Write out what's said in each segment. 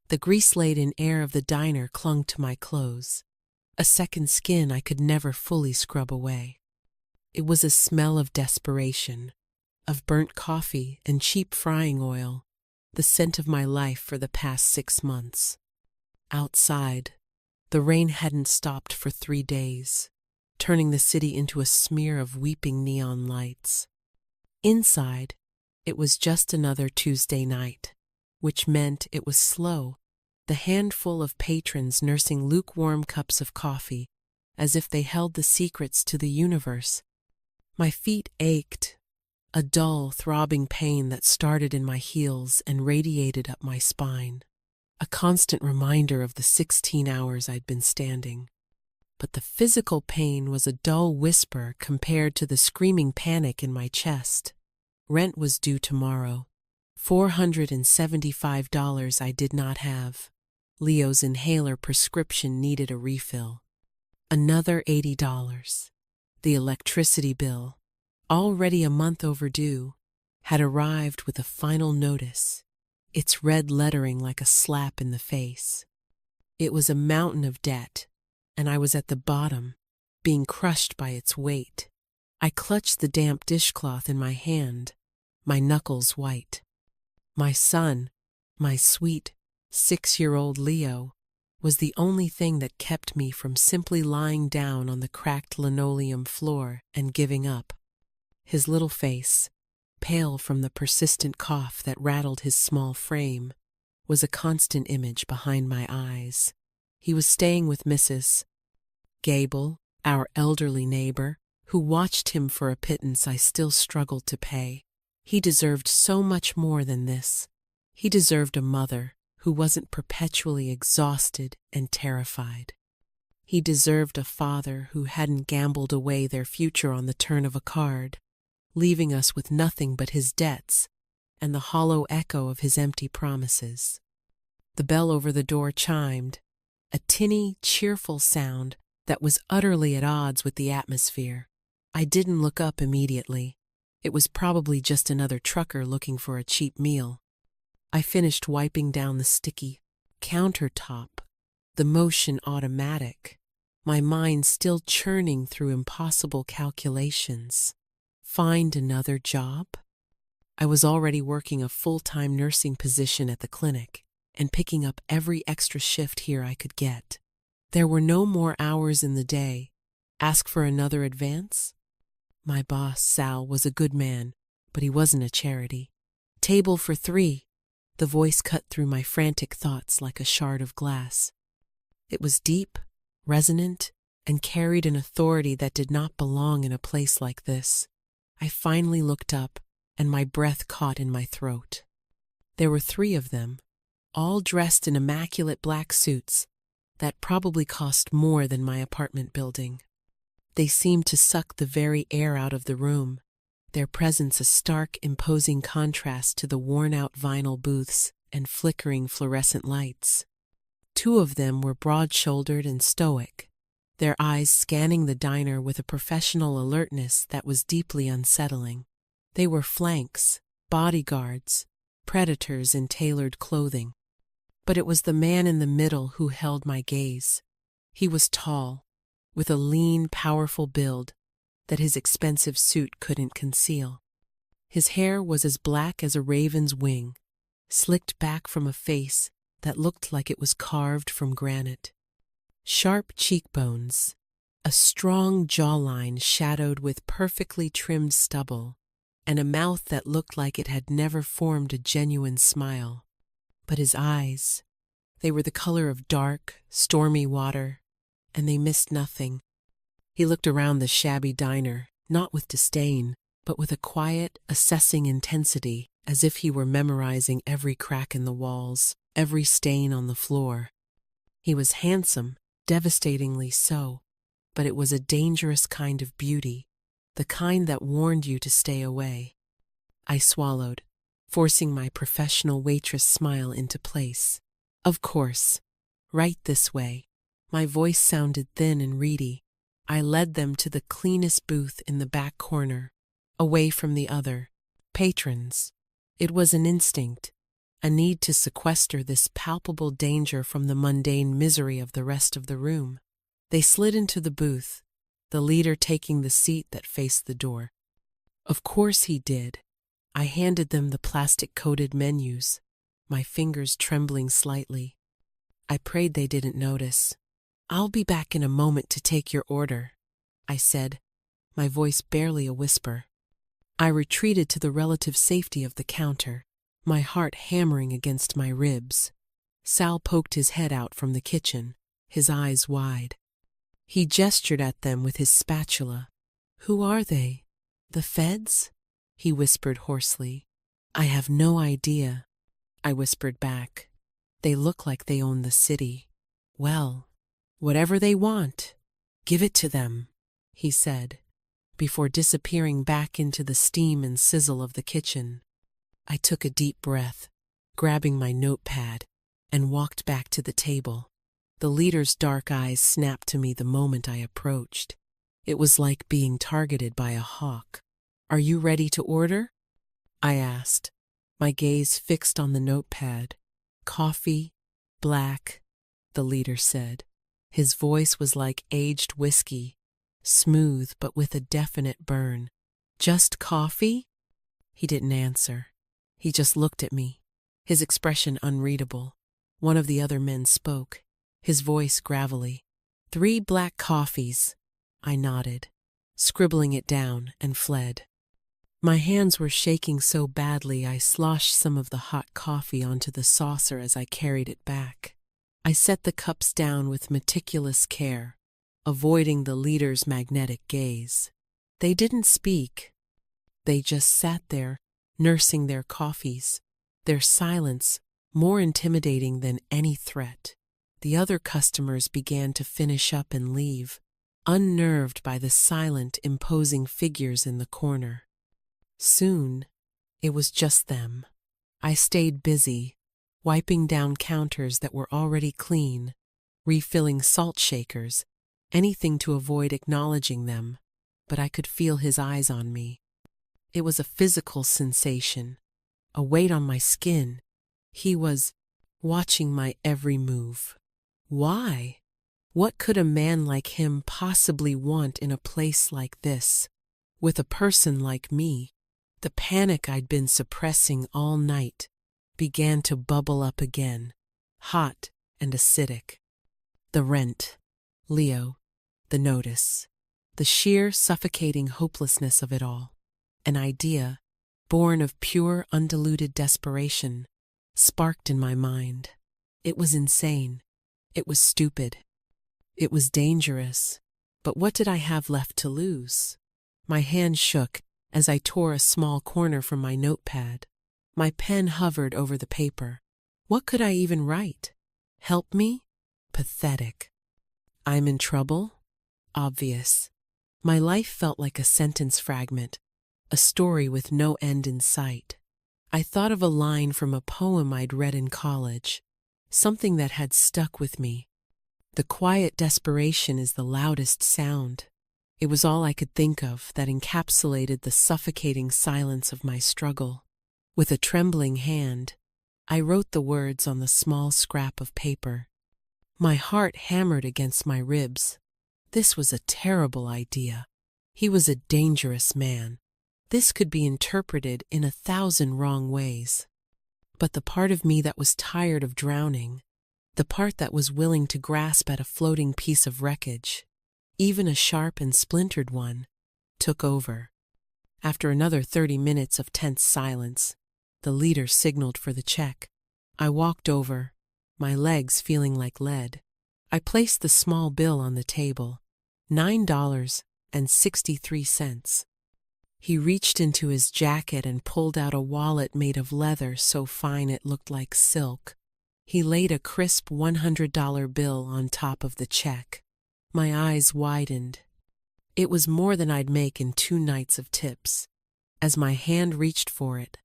The grease-laden air of the diner clung to my clothes, a second skin I could never fully scrub away. It was a smell of desperation, of burnt coffee and cheap frying oil, the scent of my life for the past 6 months. Outside, the rain hadn't stopped for 3 days, turning the city into a smear of weeping neon lights. Inside, it was just another Tuesday night, which meant it was slow, the handful of patrons nursing lukewarm cups of coffee as if they held the secrets to the universe. My feet ached, a dull, throbbing pain that started in my heels and radiated up my spine, a constant reminder of the 16 hours I'd been standing. But the physical pain was a dull whisper compared to the screaming panic in my chest. Rent was due tomorrow. $475 I did not have. Leo's inhaler prescription needed a refill. Another $80. The electricity bill, already a month overdue, had arrived with a final notice, its red lettering like a slap in the face. It was a mountain of debt, and I was at the bottom, being crushed by its weight. I clutched the damp dishcloth in my hand, my knuckles white. My son, my sweet 6-year-old Leo, was the only thing that kept me from simply lying down on the cracked linoleum floor and giving up. His little face, pale from the persistent cough that rattled his small frame, was a constant image behind my eyes. He was staying with Mrs. Gable, our elderly neighbor, who watched him for a pittance I still struggled to pay. He deserved so much more than this. He deserved a mother who wasn't perpetually exhausted and terrified. He deserved a father who hadn't gambled away their future on the turn of a card, leaving us with nothing but his debts and the hollow echo of his empty promises. The bell over the door chimed, a tinny, cheerful sound that was utterly at odds with the atmosphere. I didn't look up immediately. It was probably just another trucker looking for a cheap meal. I finished wiping down the sticky countertop, the motion automatic, my mind still churning through impossible calculations. Find another job? I was already working a full-time nursing position at the clinic and picking up every extra shift here I could get. There were no more hours in the day. Ask for another advance? My boss, Sal, was a good man, but he wasn't a charity. Table for 3. The voice cut through my frantic thoughts like a shard of glass. It was deep, resonant, and carried an authority that did not belong in a place like this. I finally looked up, and my breath caught in my throat. There were 3 of them, all dressed in immaculate black suits that probably cost more than my apartment building. They seemed to suck the very air out of the room, their presence a stark, imposing contrast to the worn-out vinyl booths and flickering fluorescent lights. 2 of them were broad-shouldered and stoic, their eyes scanning the diner with a professional alertness that was deeply unsettling. They were flanks, bodyguards, predators in tailored clothing. But it was the man in the middle who held my gaze. He was tall, with a lean, powerful build that his expensive suit couldn't conceal. His hair was as black as a raven's wing, slicked back from a face that looked like it was carved from granite. Sharp cheekbones, a strong jawline shadowed with perfectly trimmed stubble, and a mouth that looked like it had never formed a genuine smile. But his eyes, they were the color of dark, stormy water, and they missed nothing. He looked around the shabby diner, not with disdain, but with a quiet, assessing intensity, as if he were memorizing every crack in the walls, every stain on the floor. He was handsome, devastatingly so, but it was a dangerous kind of beauty, the kind that warned you to stay away. I swallowed, forcing my professional waitress smile into place. Of course, right this way. My voice sounded thin and reedy. I led them to the cleanest booth in the back corner, away from the other patrons. It was an instinct, a need to sequester this palpable danger from the mundane misery of the rest of the room. They slid into the booth, the leader taking the seat that faced the door. Of course he did. I handed them the plastic-coated menus, my fingers trembling slightly. I prayed they didn't notice. "I'll be back in a moment to take your order," I said, my voice barely a whisper. I retreated to the relative safety of the counter, my heart hammering against my ribs. Sal poked his head out from the kitchen, his eyes wide. He gestured at them with his spatula. "Who are they? The feds?" he whispered hoarsely. "I have no idea," I whispered back. "They look like they own the city." "Well, whatever they want, give it to them," he said, before disappearing back into the steam and sizzle of the kitchen. I took a deep breath, grabbing my notepad, and walked back to the table. The leader's dark eyes snapped to me the moment I approached. It was like being targeted by a hawk. "Are you ready to order?" I asked, my gaze fixed on the notepad. "Coffee, black," the leader said. His voice was like aged whiskey, smooth but with a definite burn. "Just coffee?" He didn't answer. He just looked at me, his expression unreadable. One of the other men spoke, his voice gravelly. "3 black coffees." I nodded, scribbling it down, and fled. My hands were shaking so badly I sloshed some of the hot coffee onto the saucer as I carried it back. I set the cups down with meticulous care, avoiding the leader's magnetic gaze. They didn't speak. They just sat there, nursing their coffees, their silence more intimidating than any threat. The other customers began to finish up and leave, unnerved by the silent, imposing figures in the corner. Soon, it was just them. I stayed busy, wiping down counters that were already clean, refilling salt shakers, anything to avoid acknowledging them, but I could feel his eyes on me. It was a physical sensation, a weight on my skin. He was watching my every move. Why? What could a man like him possibly want in a place like this, with a person like me? The panic I'd been suppressing all night began to bubble up again, hot and acidic. The rent, Leo, the notice, the sheer suffocating hopelessness of it all. An idea, born of pure undiluted desperation, sparked in my mind. It was insane. It was stupid. It was dangerous. But what did I have left to lose? My hand shook as I tore a small corner from my notepad. My pen hovered over the paper. What could I even write? Help me? Pathetic. I'm in trouble? Obvious. My life felt like a sentence fragment, a story with no end in sight. I thought of a line from a poem I'd read in college, something that had stuck with me. "The quiet desperation is the loudest sound." It was all I could think of that encapsulated the suffocating silence of my struggle. With a trembling hand, I wrote the words on the small scrap of paper. My heart hammered against my ribs. This was a terrible idea. He was a dangerous man. This could be interpreted in 1,000 wrong ways. But the part of me that was tired of drowning, the part that was willing to grasp at a floating piece of wreckage, even a sharp and splintered one, took over. After another 30 minutes of tense silence, the leader signaled for the check. I walked over, my legs feeling like lead. I placed the small bill on the table, $9.63. He reached into his jacket and pulled out a wallet made of leather so fine it looked like silk. He laid a crisp $100 bill on top of the check. My eyes widened. It was more than I'd make in 2 nights of tips. As my hand reached for it,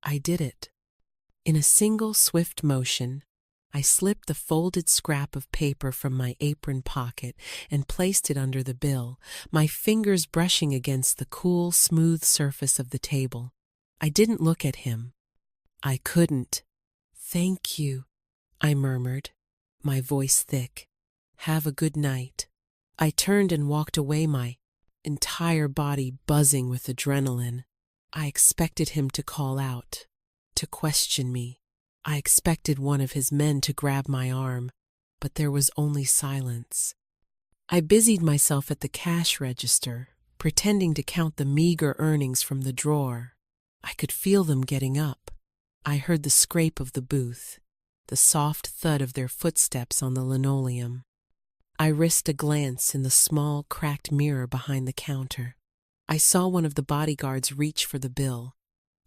I did it. In a single swift motion, I slipped the folded scrap of paper from my apron pocket and placed it under the bill, my fingers brushing against the cool, smooth surface of the table. I didn't look at him. I couldn't. Thank you, I murmured, my voice thick. Have a good night. I turned and walked away, my entire body buzzing with adrenaline. I expected him to call out, to question me. I expected one of his men to grab my arm, but there was only silence. I busied myself at the cash register, pretending to count the meager earnings from the drawer. I could feel them getting up. I heard the scrape of the booth, the soft thud of their footsteps on the linoleum. I risked a glance in the small, cracked mirror behind the counter. I saw one of the bodyguards reach for the bill,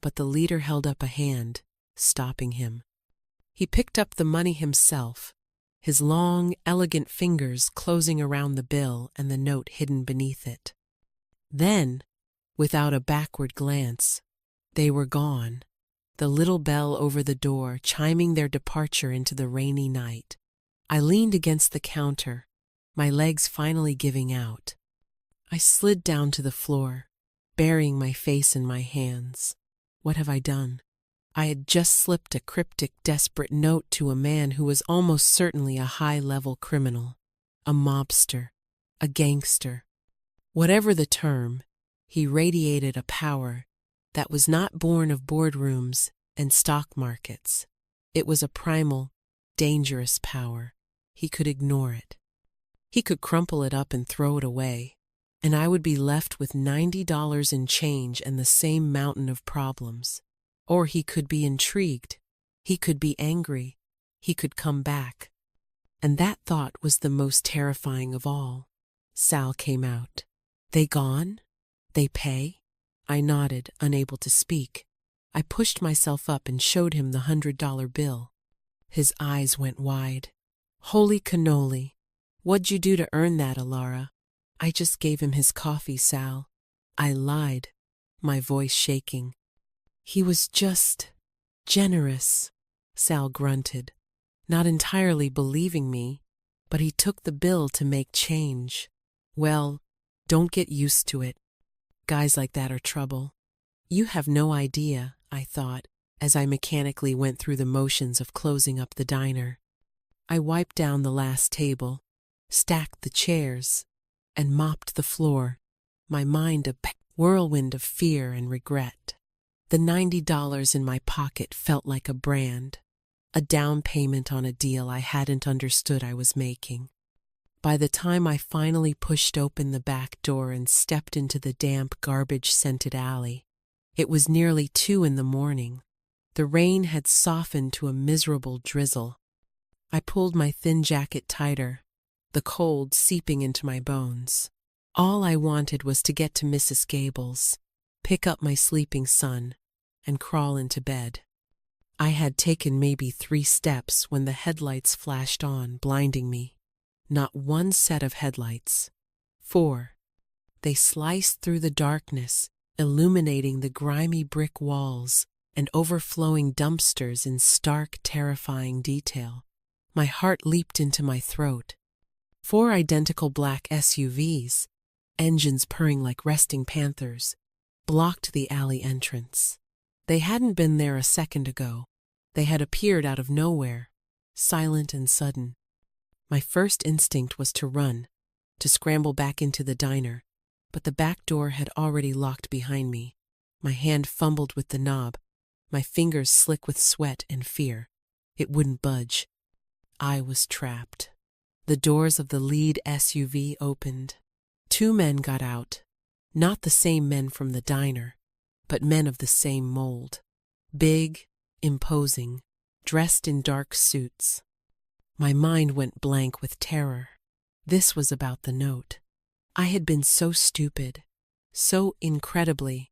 but the leader held up a hand, stopping him. He picked up the money himself, his long, elegant fingers closing around the bill and the note hidden beneath it. Then, without a backward glance, they were gone, the little bell over the door chiming their departure into the rainy night. I leaned against the counter, my legs finally giving out. I slid down to the floor, burying my face in my hands. What have I done? I had just slipped a cryptic, desperate note to a man who was almost certainly a high-level criminal, a mobster, a gangster. Whatever the term, he radiated a power that was not born of boardrooms and stock markets. It was a primal, dangerous power. He could ignore it. He could crumple it up and throw it away, and I would be left with $90 in change and the same mountain of problems. Or he could be intrigued. He could be angry. He could come back. And that thought was the most terrifying of all. Sal came out. They gone? They pay? I nodded, unable to speak. I pushed myself up and showed him the $100 bill. His eyes went wide. Holy cannoli. What'd you do to earn that, Alara? I just gave him his coffee, Sal. I lied, my voice shaking. He was just generous, Sal grunted, not entirely believing me, but he took the bill to make change. Well, don't get used to it. Guys like that are trouble. You have no idea, I thought, as I mechanically went through the motions of closing up the diner. I wiped down the last table, stacked the chairs, and mopped the floor, my mind a whirlwind of fear and regret. The $90 in my pocket felt like a brand, a down payment on a deal I hadn't understood I was making. By the time I finally pushed open the back door and stepped into the damp, garbage-scented alley, it was nearly 2 a.m. The rain had softened to a miserable drizzle. I pulled my thin jacket tighter, the cold seeping into my bones. All I wanted was to get to Mrs. Gable's, pick up my sleeping son, and crawl into bed. I had taken maybe 3 steps when the headlights flashed on, blinding me. Not one set of headlights. 4. They sliced through the darkness, illuminating the grimy brick walls and overflowing dumpsters in stark, terrifying detail. My heart leaped into my throat. 4 identical black SUVs, engines purring like resting panthers, blocked the alley entrance. They hadn't been there a second ago. They had appeared out of nowhere, silent and sudden. My first instinct was to run, to scramble back into the diner, but the back door had already locked behind me. My hand fumbled with the knob, my fingers slick with sweat and fear. It wouldn't budge. I was trapped. The doors of the lead SUV opened. 2 men got out, not the same men from the diner, but men of the same mold. Big, imposing, dressed in dark suits. My mind went blank with terror. This was about the note. I had been so stupid, so incredibly,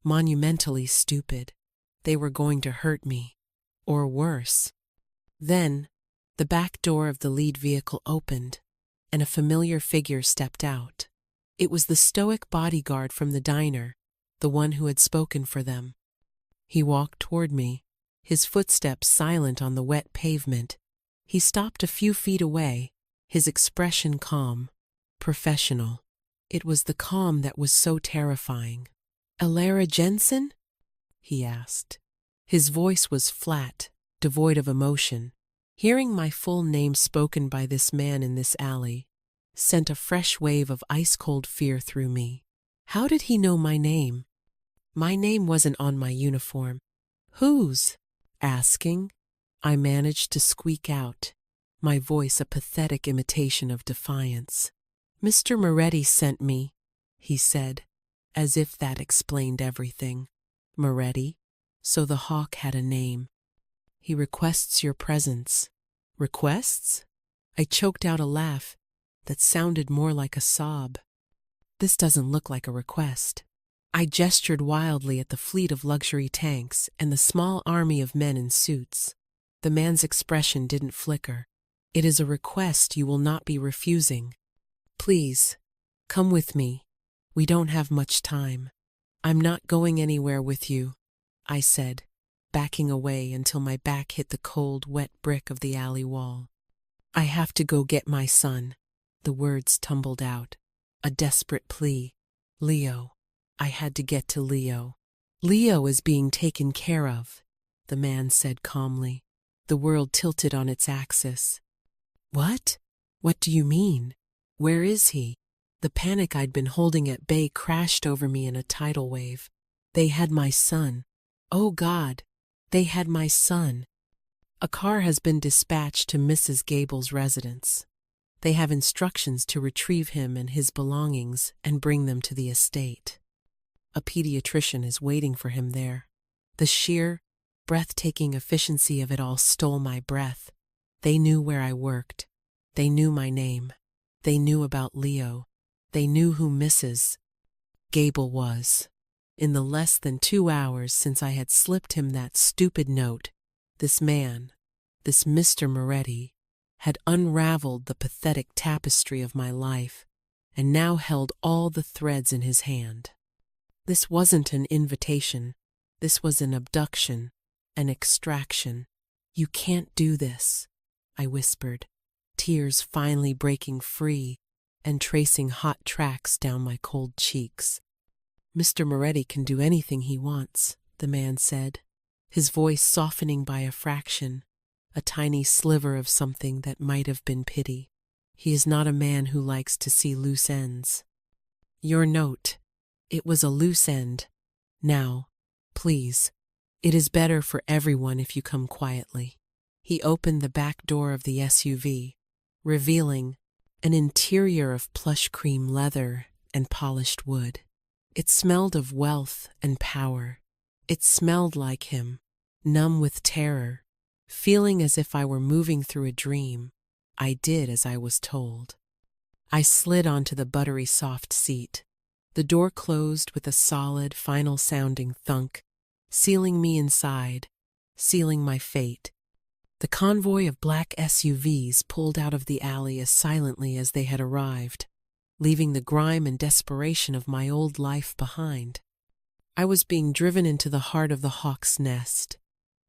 monumentally stupid. They were going to hurt me, or worse. Then, the back door of the lead vehicle opened, and a familiar figure stepped out. It was the stoic bodyguard from the diner, the one who had spoken for them. He walked toward me, his footsteps silent on the wet pavement. He stopped a few feet away, his expression calm, professional. It was the calm that was so terrifying. "Alara Jensen?" he asked. His voice was flat, devoid of emotion. Hearing my full name spoken by this man in this alley sent a fresh wave of ice-cold fear through me. How did he know my name? My name wasn't on my uniform. Whose? Asking, I managed to squeak out, my voice a pathetic imitation of defiance. Mr. Moretti sent me, he said, as if that explained everything. Moretti? So the hawk had a name. He requests your presence. Requests? I choked out a laugh that sounded more like a sob. This doesn't look like a request. I gestured wildly at the fleet of luxury tanks and the small army of men in suits. The man's expression didn't flicker. It is a request you will not be refusing. Please, come with me. We don't have much time. I'm not going anywhere with you, I said, backing away until my back hit the cold, wet brick of the alley wall. I have to go get my son. The words tumbled out. A desperate plea. Leo. I had to get to Leo. Leo is being taken care of, the man said calmly. The world tilted on its axis. What? What do you mean? Where is he? The panic I'd been holding at bay crashed over me in a tidal wave. They had my son. Oh God, they had my son. A car has been dispatched to Mrs. Gable's residence. They have instructions to retrieve him and his belongings and bring them to the estate. A pediatrician is waiting for him there. The sheer, breathtaking efficiency of it all stole my breath. They knew where I worked. They knew my name. They knew about Leo. They knew who Mrs. Gable was. In the less than 2 hours since I had slipped him that stupid note, this man, this Mr. Moretti, had unraveled the pathetic tapestry of my life and now held all the threads in his hand. This wasn't an invitation. This was an abduction, an extraction. You can't do this, I whispered, tears finally breaking free and tracing hot tracks down my cold cheeks. Mr. Moretti can do anything he wants, the man said, his voice softening by a fraction, a tiny sliver of something that might have been pity. He is not a man who likes to see loose ends. Your note. It was a loose end. Now, please, it is better for everyone if you come quietly. He opened the back door of the SUV, revealing an interior of plush cream leather and polished wood. It smelled of wealth and power. It smelled like him, numb with terror, feeling as if I were moving through a dream. I did as I was told. I slid onto the buttery soft seat. The door closed with a solid, final-sounding thunk, sealing me inside, sealing my fate. The convoy of black SUVs pulled out of the alley as silently as they had arrived, leaving the grime and desperation of my old life behind. I was being driven into the heart of the hawk's nest,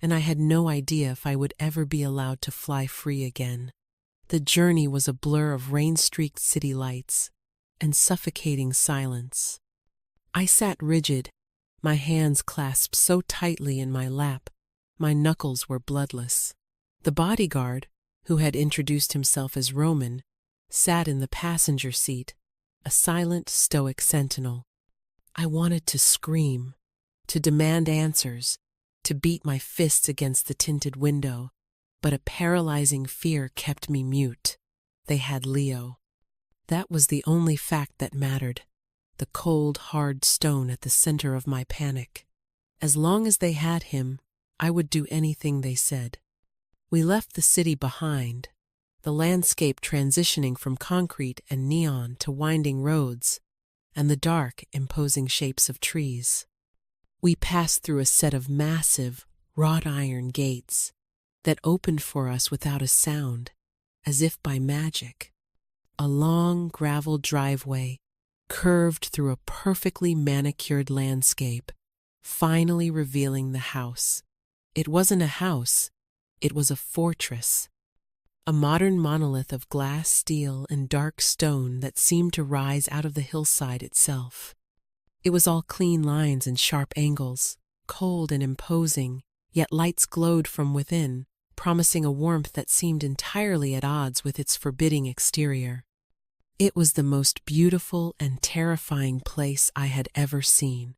and I had no idea if I would ever be allowed to fly free again. The journey was a blur of rain-streaked city lights and suffocating silence. I sat rigid, my hands clasped so tightly in my lap, my knuckles were bloodless. The bodyguard, who had introduced himself as Roman, sat in the passenger seat, a silent, stoic sentinel. I wanted to scream, to demand answers, to beat my fists against the tinted window, but a paralyzing fear kept me mute. They had Leo. That was the only fact that mattered, the cold, hard stone at the center of my panic. As long as they had him, I would do anything they said. We left the city behind, the landscape transitioning from concrete and neon to winding roads, and the dark, imposing shapes of trees. We passed through a set of massive, wrought iron gates that opened for us without a sound, as if by magic. A long gravel driveway curved through a perfectly manicured landscape, finally revealing the house. It wasn't a house, it was a fortress. A modern monolith of glass, steel, and dark stone that seemed to rise out of the hillside itself. It was all clean lines and sharp angles, cold and imposing, yet lights glowed from within, promising a warmth that seemed entirely at odds with its forbidding exterior. It was the most beautiful and terrifying place I had ever seen.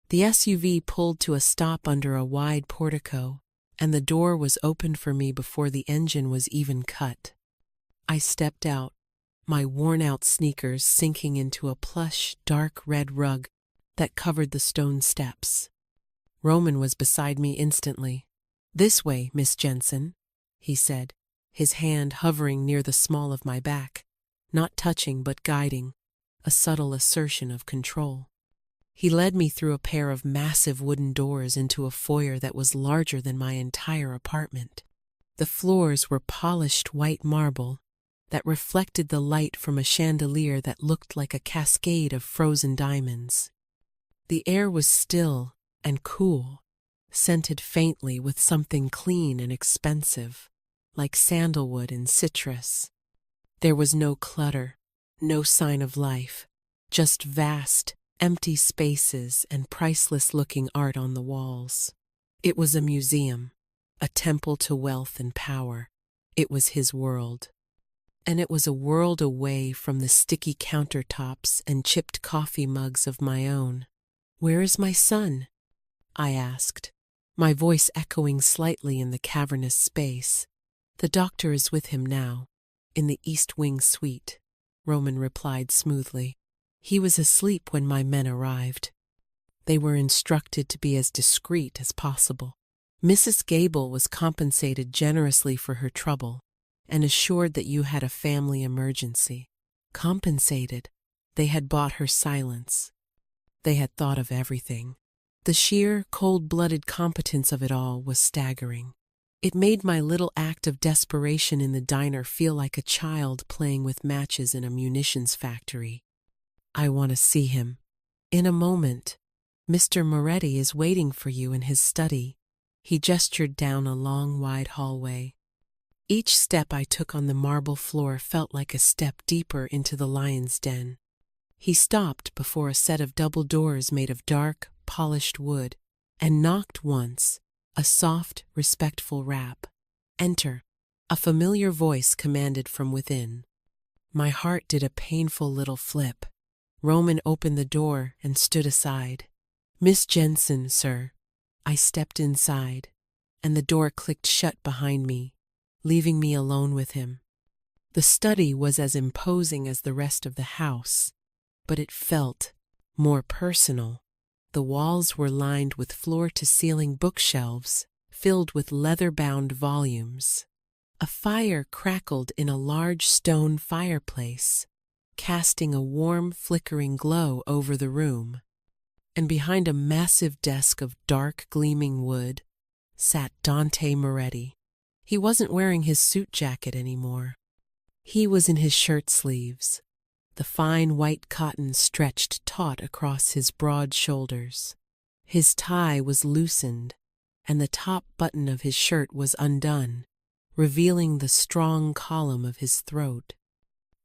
The SUV pulled to a stop under a wide portico, and the door was opened for me before the engine was even cut. I stepped out, my worn-out sneakers sinking into a plush, dark red rug that covered the stone steps. Roman was beside me instantly. "This way, Miss Jensen," he said, his hand hovering near the small of my back, not touching but guiding, a subtle assertion of control. He led me through a pair of massive wooden doors into a foyer that was larger than my entire apartment. The floors were polished white marble that reflected the light from a chandelier that looked like a cascade of frozen diamonds. The air was still and cool, scented faintly with something clean and expensive, like sandalwood and citrus. There was no clutter, no sign of life, just vast, empty spaces and priceless-looking art on the walls. It was a museum, a temple to wealth and power. It was his world. And it was a world away from the sticky countertops and chipped coffee mugs of my own. "Where is my son?" I asked, my voice echoing slightly in the cavernous space. "The doctor is with him now, in the East Wing suite," Roman replied smoothly. "He was asleep when my men arrived." They were instructed to be as discreet as possible. Mrs. Gable was compensated generously for her trouble and assured that you had a family emergency. Compensated? They had bought her silence. They had thought of everything. The sheer, cold-blooded competence of it all was staggering. It made my little act of desperation in the diner feel like a child playing with matches in a munitions factory. "I want to see him." "In a moment. Mr. Moretti is waiting for you in his study." He gestured down a long, wide hallway. Each step I took on the marble floor felt like a step deeper into the lion's den. He stopped before a set of double doors made of dark, polished wood, and knocked once, a soft, respectful rap. "Enter," a familiar voice commanded from within. My heart did a painful little flip. Roman opened the door and stood aside. "Miss Jensen, sir." I stepped inside, and the door clicked shut behind me, leaving me alone with him. The study was as imposing as the rest of the house, but it felt more personal. The walls were lined with floor-to-ceiling bookshelves filled with leather-bound volumes. A fire crackled in a large stone fireplace, casting a warm, flickering glow over the room. And behind a massive desk of dark, gleaming wood sat Dante Moretti. He wasn't wearing his suit jacket anymore. He was in his shirt sleeves, the fine white cotton stretched taut across his broad shoulders. His tie was loosened, and the top button of his shirt was undone, revealing the strong column of his throat.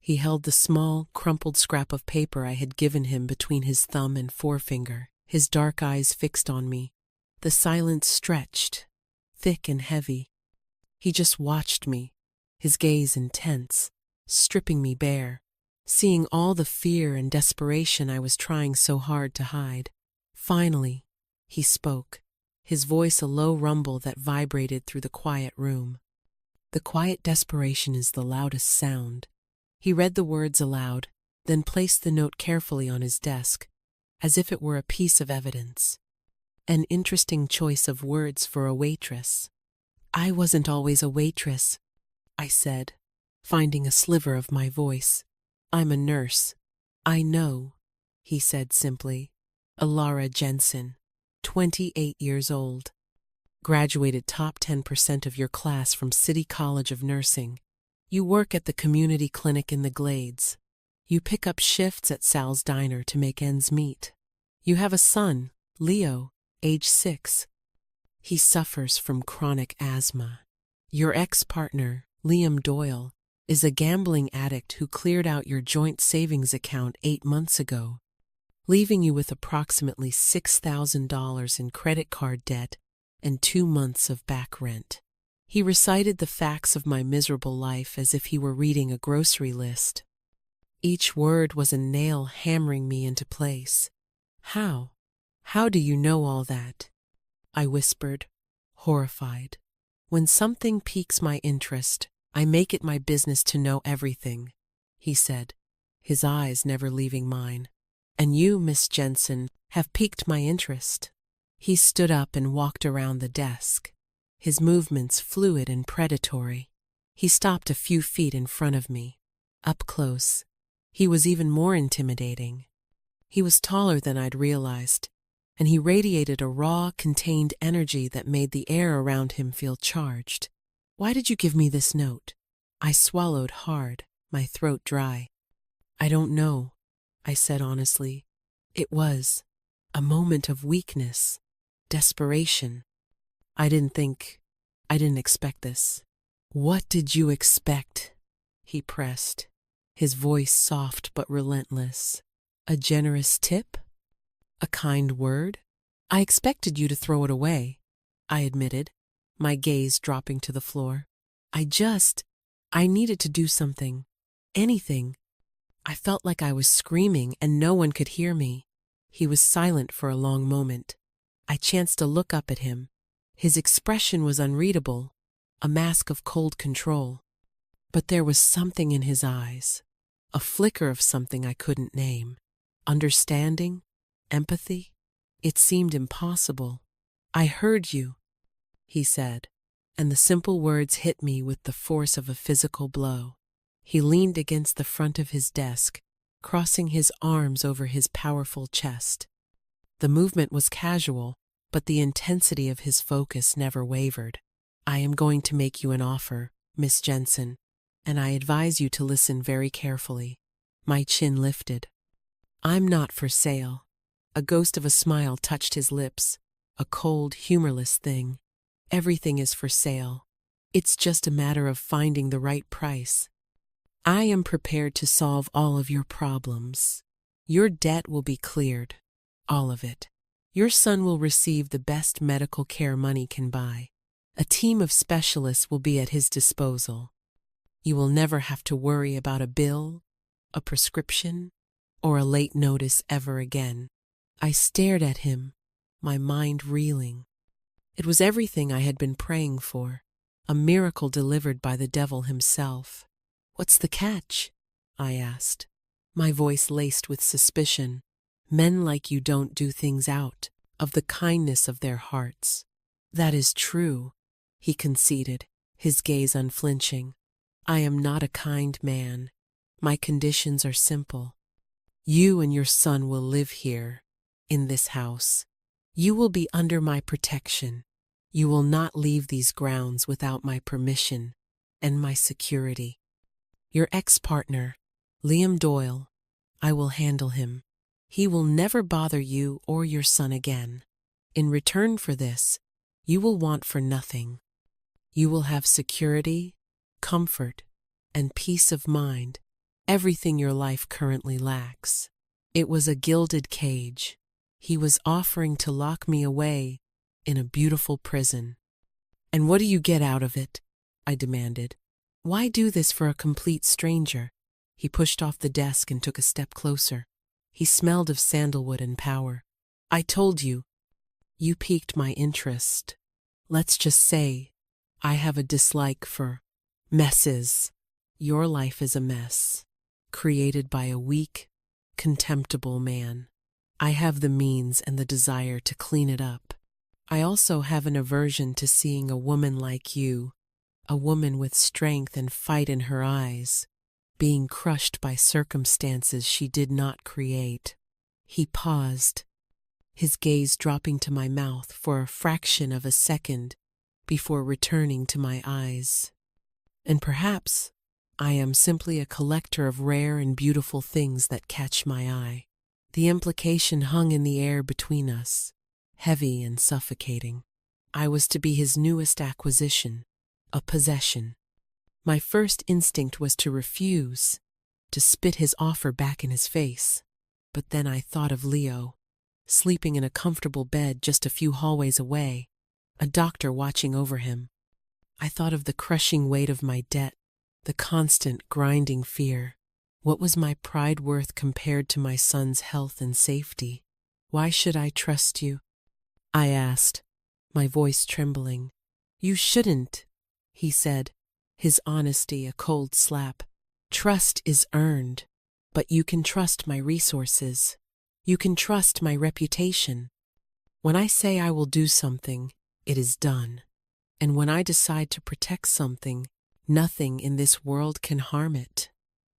He held the small, crumpled scrap of paper I had given him between his thumb and forefinger, his dark eyes fixed on me. The silence stretched, thick and heavy. He just watched me, his gaze intense, stripping me bare, seeing all the fear and desperation I was trying so hard to hide. Finally, he spoke, his voice a low rumble that vibrated through the quiet room. "The quiet desperation is the loudest sound." He read the words aloud, then placed the note carefully on his desk, as if it were a piece of evidence. An interesting choice of words for a waitress. "I wasn't always a waitress," I said, finding a sliver of my voice. "I'm a nurse." "I know," he said simply. "Alara Jensen, 28 years old. Graduated top 10% of your class from City College of Nursing. You work at the community clinic in the Glades. You pick up shifts at Sal's Diner to make ends meet. You have a son, Leo, age 6. He suffers from chronic asthma. Your ex-partner, Liam Doyle, is a gambling addict who cleared out your joint savings account 8 months ago, leaving you with approximately $6,000 in credit card debt and 2 months of back rent. He recited the facts of my miserable life as if he were reading a grocery list. Each word was a nail hammering me into place. How? How do you know all that? I whispered, horrified. When something piques my interest, I make it my business to know everything, he said, his eyes never leaving mine. And you, Miss Jensen, have piqued my interest. He stood up and walked around the desk, his movements fluid and predatory. He stopped a few feet in front of me. Up close, he was even more intimidating. He was taller than I'd realized, and he radiated a raw, contained energy that made the air around him feel charged. Why did you give me this note? I swallowed hard, my throat dry. I don't know, I said honestly. It was a moment of weakness, desperation. I didn't expect this. What did you expect? He pressed, his voice soft but relentless. A generous tip? A kind word? I expected you to throw it away, I admitted, my gaze dropping to the floor. I needed to do something. Anything. I felt like I was screaming and no one could hear me. He was silent for a long moment. I chanced to look up at him. His expression was unreadable, a mask of cold control. But there was something in his eyes, a flicker of something I couldn't name. Understanding? Empathy? It seemed impossible. I heard you, he said, and the simple words hit me with the force of a physical blow. He leaned against the front of his desk, crossing his arms over his powerful chest. The movement was casual, but the intensity of his focus never wavered. I am going to make you an offer, Miss Jensen, and I advise you to listen very carefully. My chin lifted. I'm not for sale. A ghost of a smile touched his lips, a cold, humorless thing. Everything is for sale. It's just a matter of finding the right price. I am prepared to solve all of your problems. Your debt will be cleared. All of it. Your son will receive the best medical care money can buy. A team of specialists will be at his disposal. You will never have to worry about a bill, a prescription, or a late notice ever again. I stared at him, my mind reeling. It was everything I had been praying for, a miracle delivered by the devil himself. What's the catch? I asked, my voice laced with suspicion. Men like you don't do things out of the kindness of their hearts. That is true, he conceded, his gaze unflinching. I am not a kind man. My conditions are simple. You and your son will live here, in this house. You will be under my protection. You will not leave these grounds without my permission and my security. Your ex-partner, Liam Doyle, I will handle him. He will never bother you or your son again. In return for this, you will want for nothing. You will have security, comfort, and peace of mind, everything your life currently lacks. It was a gilded cage. He was offering to lock me away in a beautiful prison. And what do you get out of it? I demanded. Why do this for a complete stranger? He pushed off the desk and took a step closer. He smelled of sandalwood and power. I told you. You piqued my interest. Let's just say I have a dislike for messes. Your life is a mess, created by a weak, contemptible man. I have the means and the desire to clean it up. I also have an aversion to seeing a woman like you, a woman with strength and fight in her eyes, being crushed by circumstances she did not create. He paused, his gaze dropping to my mouth for a fraction of a second before returning to my eyes. And perhaps I am simply a collector of rare and beautiful things that catch my eye. The implication hung in the air between us, heavy and suffocating. I was to be his newest acquisition, a possession. My first instinct was to refuse, to spit his offer back in his face. But then I thought of Leo, sleeping in a comfortable bed just a few hallways away, a doctor watching over him. I thought of the crushing weight of my debt, the constant grinding fear. What was my pride worth compared to my son's health and safety? Why should I trust you? I asked, my voice trembling. You shouldn't, he said, his honesty a cold slap. Trust is earned, but you can trust my resources. You can trust my reputation. When I say I will do something, it is done. And when I decide to protect something, nothing in this world can harm it.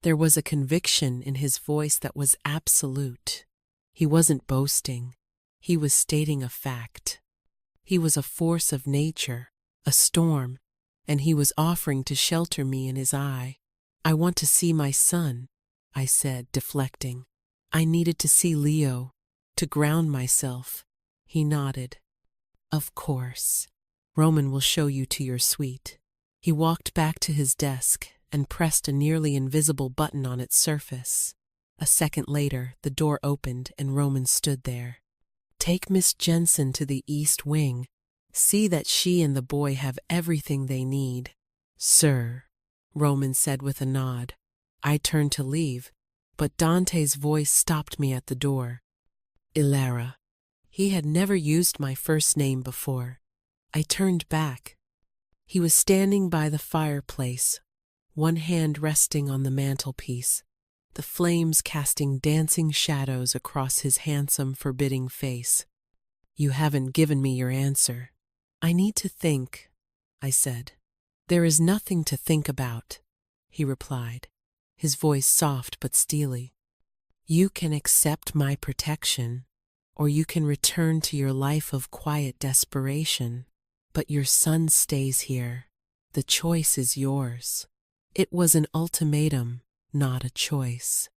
There was a conviction in his voice that was absolute. He wasn't boasting. He was stating a fact. He was a force of nature, a storm, and he was offering to shelter me in his eye. I want to see my son, I said, deflecting. I needed to see Leo, to ground myself. He nodded. Of course. Roman will show you to your suite. He walked back to his desk and pressed a nearly invisible button on its surface. A second later, the door opened and Roman stood there. Take Miss Jensen to the East Wing. See that she and the boy have everything they need. Sir, Roman said with a nod. I turned to leave, but Dante's voice stopped me at the door. Ilara. He had never used my first name before. I turned back. He was standing by the fireplace, one hand resting on the mantelpiece, the flames casting dancing shadows across his handsome, forbidding face. You haven't given me your answer. I need to think, I said. There is nothing to think about, he replied, his voice soft but steely. You can accept my protection, or you can return to your life of quiet desperation. But your son stays here. The choice is yours. It was an ultimatum, not a choice.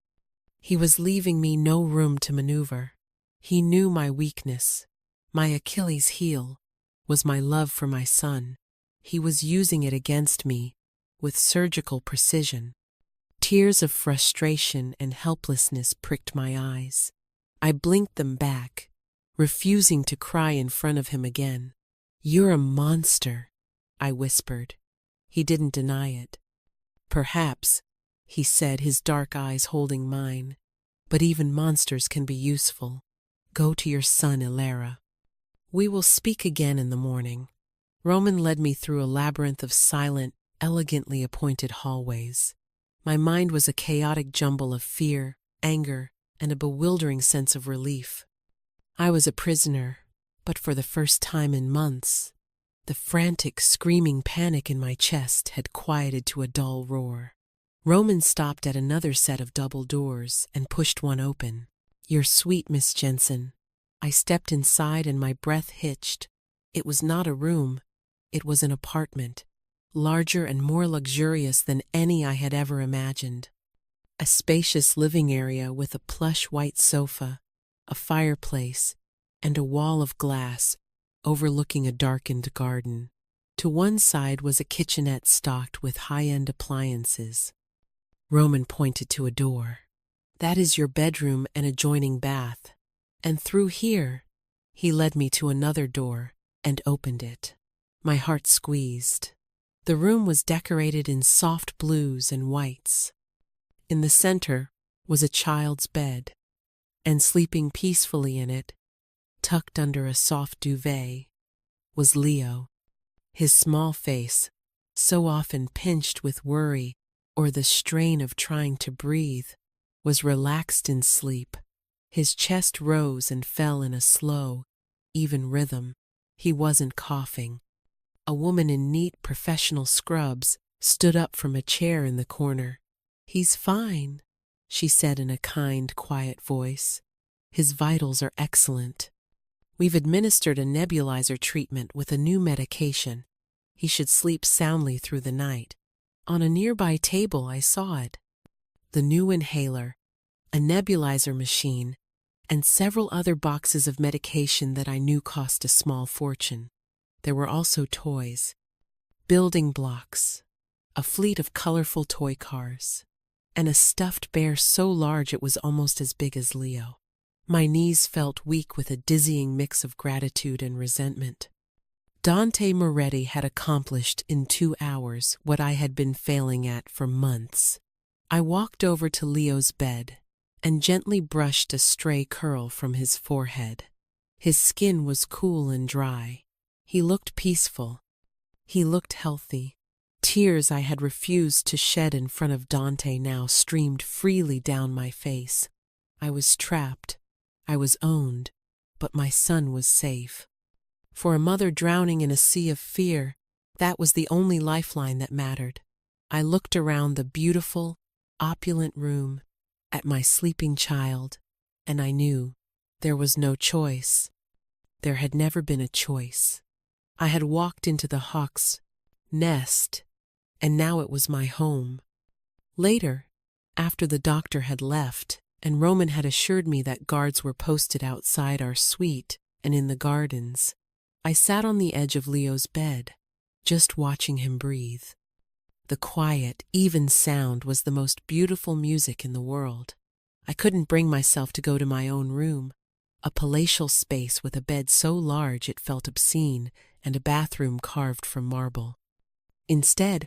He was leaving me no room to maneuver. He knew my weakness. My Achilles heel was my love for my son. He was using it against me with surgical precision. Tears of frustration and helplessness pricked my eyes. I blinked them back, refusing to cry in front of him again. You're a monster, I whispered. He didn't deny it. Perhaps, he said, his dark eyes holding mine, but even monsters can be useful. Go to your son, Ilara. We will speak again in the morning. Roman led me through a labyrinth of silent, elegantly appointed hallways. My mind was a chaotic jumble of fear, anger, and a bewildering sense of relief. I was a prisoner, but for the first time in months, the frantic, screaming panic in my chest had quieted to a dull roar. Roman stopped at another set of double doors and pushed one open. Your suite, Miss Jensen. I stepped inside and my breath hitched. It was not a room. It was an apartment, larger and more luxurious than any I had ever imagined. A spacious living area with a plush white sofa, a fireplace, and a wall of glass overlooking a darkened garden. To one side was a kitchenette stocked with high-end appliances. Roman pointed to a door. That is your bedroom and adjoining bath. And through here, he led me to another door and opened it. My heart squeezed. The room was decorated in soft blues and whites. In the center was a child's bed, and sleeping peacefully in it, tucked under a soft duvet, was Leo. His small face, so often pinched with worry or the strain of trying to breathe, was relaxed in sleep. His chest rose and fell in a slow, even rhythm. He wasn't coughing. A woman in neat professional scrubs stood up from a chair in the corner. He's fine, she said in a kind, quiet voice. His vitals are excellent. We've administered a nebulizer treatment with a new medication. He should sleep soundly through the night. On a nearby table I saw it. The new inhaler, a nebulizer machine, and several other boxes of medication that I knew cost a small fortune. There were also toys, building blocks, a fleet of colorful toy cars, and a stuffed bear so large it was almost as big as Leo. My knees felt weak with a dizzying mix of gratitude and resentment. Dante Moretti had accomplished in 2 hours what I had been failing at for months. I walked over to Leo's bed and gently brushed a stray curl from his forehead. His skin was cool and dry. He looked peaceful. He looked healthy. Tears I had refused to shed in front of Dante now streamed freely down my face. I was trapped. I was owned. But my son was safe. For a mother drowning in a sea of fear, that was the only lifeline that mattered. I looked around the beautiful, opulent room, at my sleeping child, and I knew there was no choice. There had never been a choice. I had walked into the hawk's nest, and now it was my home. Later, after the doctor had left, and Roman had assured me that guards were posted outside our suite and in the gardens, I sat on the edge of Leo's bed, just watching him breathe. The quiet, even sound was the most beautiful music in the world. I couldn't bring myself to go to my own room, a palatial space with a bed so large it felt obscene and a bathroom carved from marble. Instead,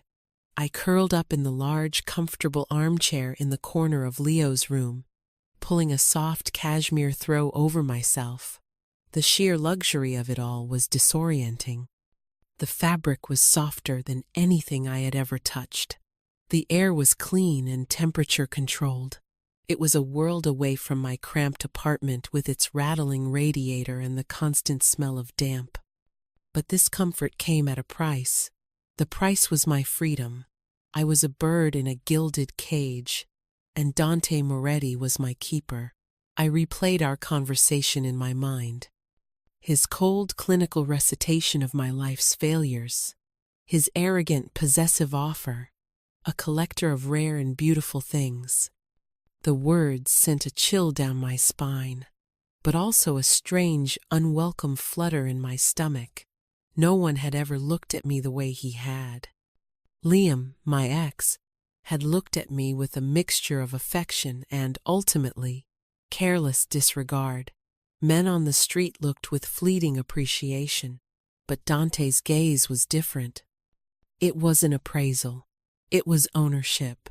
I curled up in the large, comfortable armchair in the corner of Leo's room, pulling a soft cashmere throw over myself. The sheer luxury of it all was disorienting. The fabric was softer than anything I had ever touched. The air was clean and temperature-controlled. It was a world away from my cramped apartment with its rattling radiator and the constant smell of damp. But this comfort came at a price. The price was my freedom. I was a bird in a gilded cage, and Dante Moretti was my keeper. I replayed our conversation in my mind. His cold, clinical recitation of my life's failures, his arrogant, possessive offer, a collector of rare and beautiful things. The words sent a chill down my spine, but also a strange, unwelcome flutter in my stomach. No one had ever looked at me the way he had. Liam, my ex, had looked at me with a mixture of affection and, ultimately, careless disregard. Men on the street looked with fleeting appreciation, but Dante's gaze was different. It was an appraisal. It was ownership.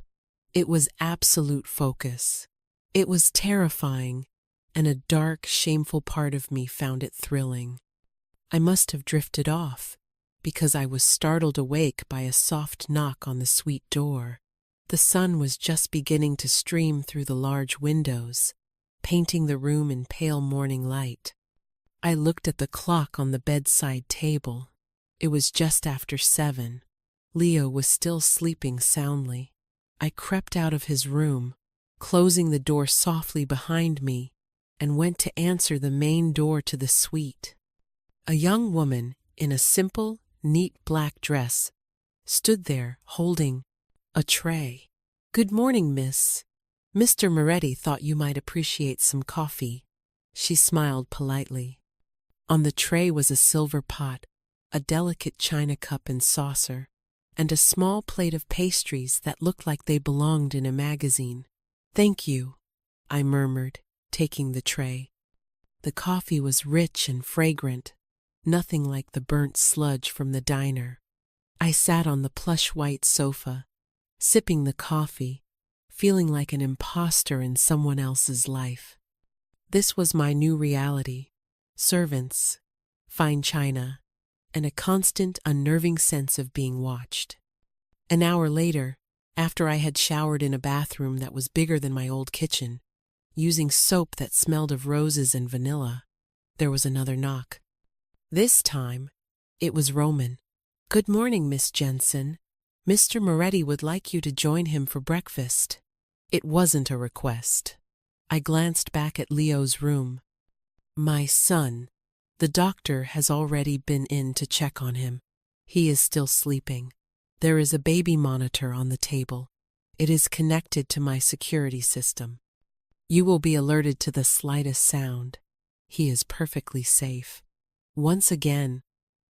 It was absolute focus. It was terrifying, and a dark, shameful part of me found it thrilling. I must have drifted off, because I was startled awake by a soft knock on the suite door. The sun was just beginning to stream through the large windows, painting the room in pale morning light. I looked at the clock on the bedside table. It was just after 7. Leo was still sleeping soundly. I crept out of his room, closing the door softly behind me, and went to answer the main door to the suite. A young woman in a simple, neat black dress stood there holding a tray. "Good morning, miss. Mr. Moretti thought you might appreciate some coffee." She smiled politely. On the tray was a silver pot, a delicate china cup and saucer, and a small plate of pastries that looked like they belonged in a magazine. "Thank you," I murmured, taking the tray. The coffee was rich and fragrant, nothing like the burnt sludge from the diner. I sat on the plush white sofa, sipping the coffee, feeling like an imposter in someone else's life. This was my new reality: servants, fine china, and a constant, unnerving sense of being watched. An hour later, after I had showered in a bathroom that was bigger than my old kitchen, using soap that smelled of roses and vanilla, there was another knock. This time, it was Roman. "Good morning, Miss Jensen. Mr. Moretti would like you to join him for breakfast." It wasn't a request. I glanced back at Leo's room. "My son. The doctor has already been in to check on him. He is still sleeping. There is a baby monitor on the table. It is connected to my security system. You will be alerted to the slightest sound. He is perfectly safe." Once again,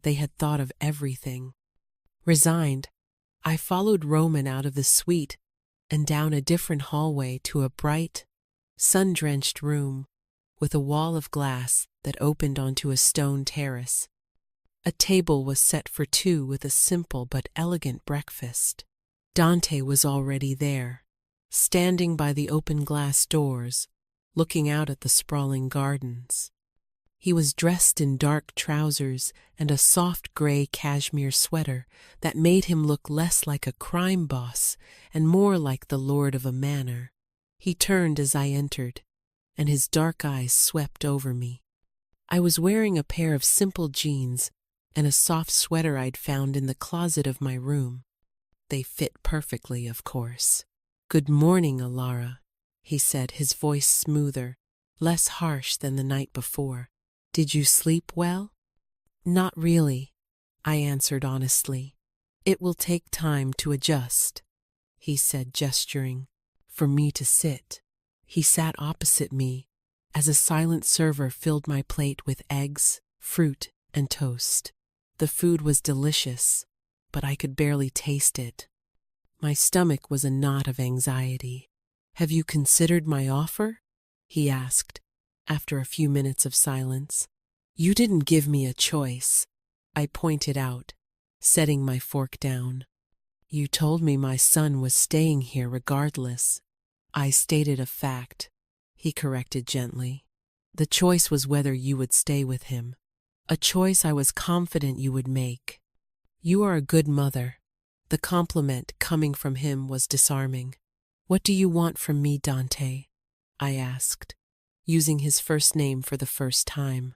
they had thought of everything. Resigned, I followed Roman out of the suite and down a different hallway to a bright, sun-drenched room with a wall of glass that opened onto a stone terrace. A table was set for two with a simple but elegant breakfast. Dante was already there, standing by the open glass doors, looking out at the sprawling gardens. He was dressed in dark trousers and a soft gray cashmere sweater that made him look less like a crime boss and more like the lord of a manor. He turned as I entered, and his dark eyes swept over me. I was wearing a pair of simple jeans and a soft sweater I'd found in the closet of my room. They fit perfectly, of course. "Good morning, Alara," he said, his voice smoother, less harsh than the night before. "Did you sleep well?" "Not really," I answered honestly. "It will take time to adjust," he said, gesturing for me to sit. He sat opposite me as a silent server filled my plate with eggs, fruit, and toast. The food was delicious, but I could barely taste it. My stomach was a knot of anxiety. "Have you considered my offer?" he asked, after a few minutes of silence. "You didn't give me a choice," I pointed out, setting my fork down. "You told me my son was staying here regardless." "I stated a fact," he corrected gently. "The choice was whether you would stay with him, a choice I was confident you would make. You are a good mother." The compliment coming from him was disarming. "What do you want from me, Dante?" I asked, using his first name for the first time.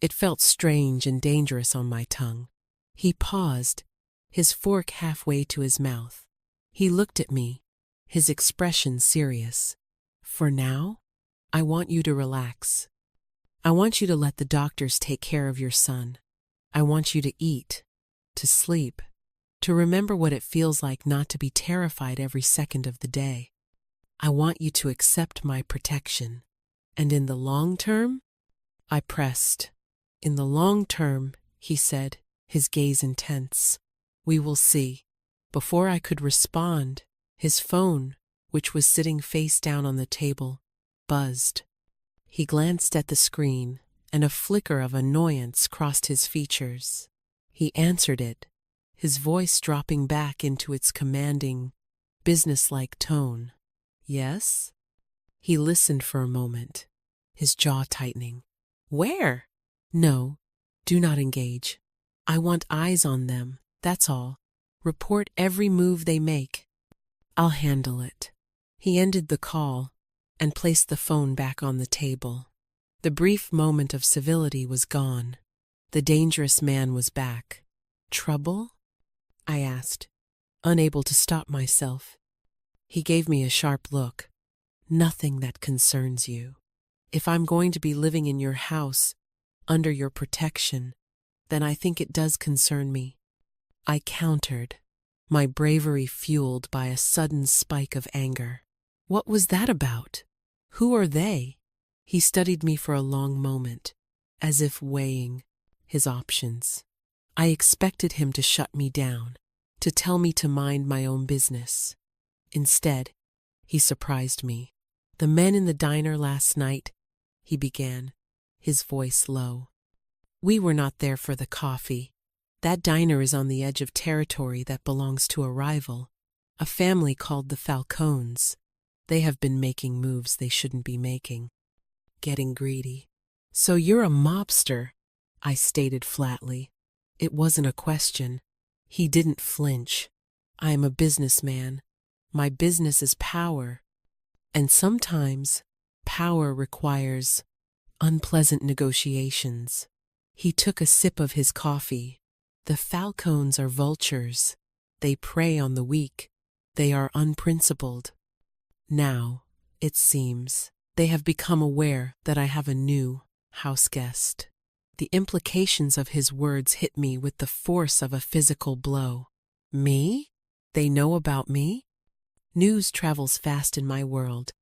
It felt strange and dangerous on my tongue. He paused, his fork halfway to his mouth. He looked at me, his expression serious. "For now, I want you to relax. I want you to let the doctors take care of your son. I want you to eat, to sleep, to remember what it feels like not to be terrified every second of the day. I want you to accept my protection. And in the long term?" I pressed. "In the long term," he said, his gaze intense. "We will see." Before I could respond, his phone, which was sitting face down on the table, buzzed. He glanced at the screen, and a flicker of annoyance crossed his features. He answered it, his voice dropping back into its commanding, businesslike tone. "Yes?" He listened for a moment, his jaw tightening. "Where?" "No, do not engage. I want eyes on them, that's all. Report every move they make. I'll handle it." He ended the call and placed the phone back on the table. The brief moment of civility was gone. The dangerous man was back. "Trouble?" I asked, unable to stop myself. He gave me a sharp look. "Nothing that concerns you. If I'm going to be living in your house, under your protection, then I think it does concern me." I countered, my bravery fueled by a sudden spike of anger. "What was that about? Who are they?" He studied me for a long moment, as if weighing his options. I expected him to shut me down, to tell me to mind my own business. Instead, he surprised me. "The men in the diner last night," he began, his voice low. "We were not there for the coffee. That diner is on the edge of territory that belongs to a rival, a family called the Falcones. They have been making moves they shouldn't be making. Getting greedy." "So you're a mobster," I stated flatly. It wasn't a question. He didn't flinch. "I am a businessman. My business is power. And sometimes power requires unpleasant negotiations." He took a sip of his coffee. "The Falcones are vultures. They prey on the weak. They are unprincipled. Now, it seems, they have become aware that I have a new house guest." The implications of his words hit me with the force of a physical blow. "Me? They know about me?" "News travels fast in my world,"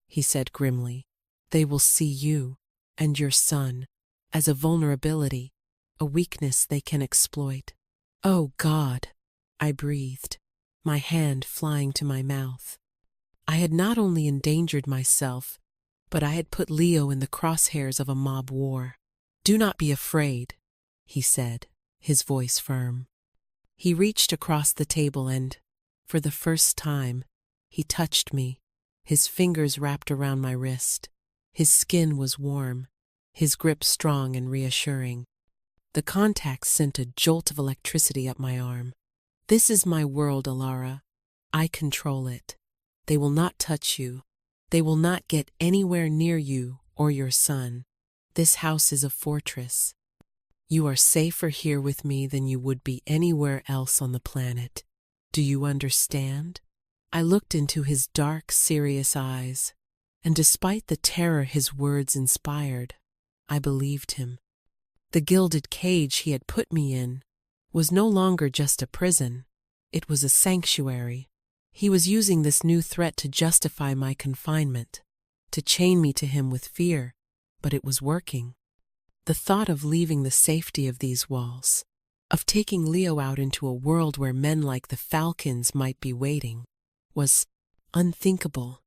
he said grimly. "They will see you and your son as a vulnerability, a weakness they can exploit." "Oh God," I breathed, my hand flying to my mouth. I had not only endangered myself, but I had put Leo in the crosshairs of a mob war. "Do not be afraid," he said. his voice firm. He reached across the table and, for the first time, he touched me, his fingers wrapped around my wrist. His skin was warm, his grip strong and reassuring. The contact sent a jolt of electricity up my arm. This is my world, Alara. I control it. They will not touch you. They will not get anywhere near you or your son. This house is a fortress. You are safer here with me than you would be anywhere else on the planet. Do you understand? I looked into his dark, serious eyes, and despite the terror his words inspired, I believed him. The gilded cage he had put me in was no longer just a prison. It was a sanctuary. He was using this new threat to justify my confinement, to chain me to him with fear, but it was working. The thought of leaving the safety of these walls, of taking Leo out into a world where men like the Falcons might be waiting, was unthinkable.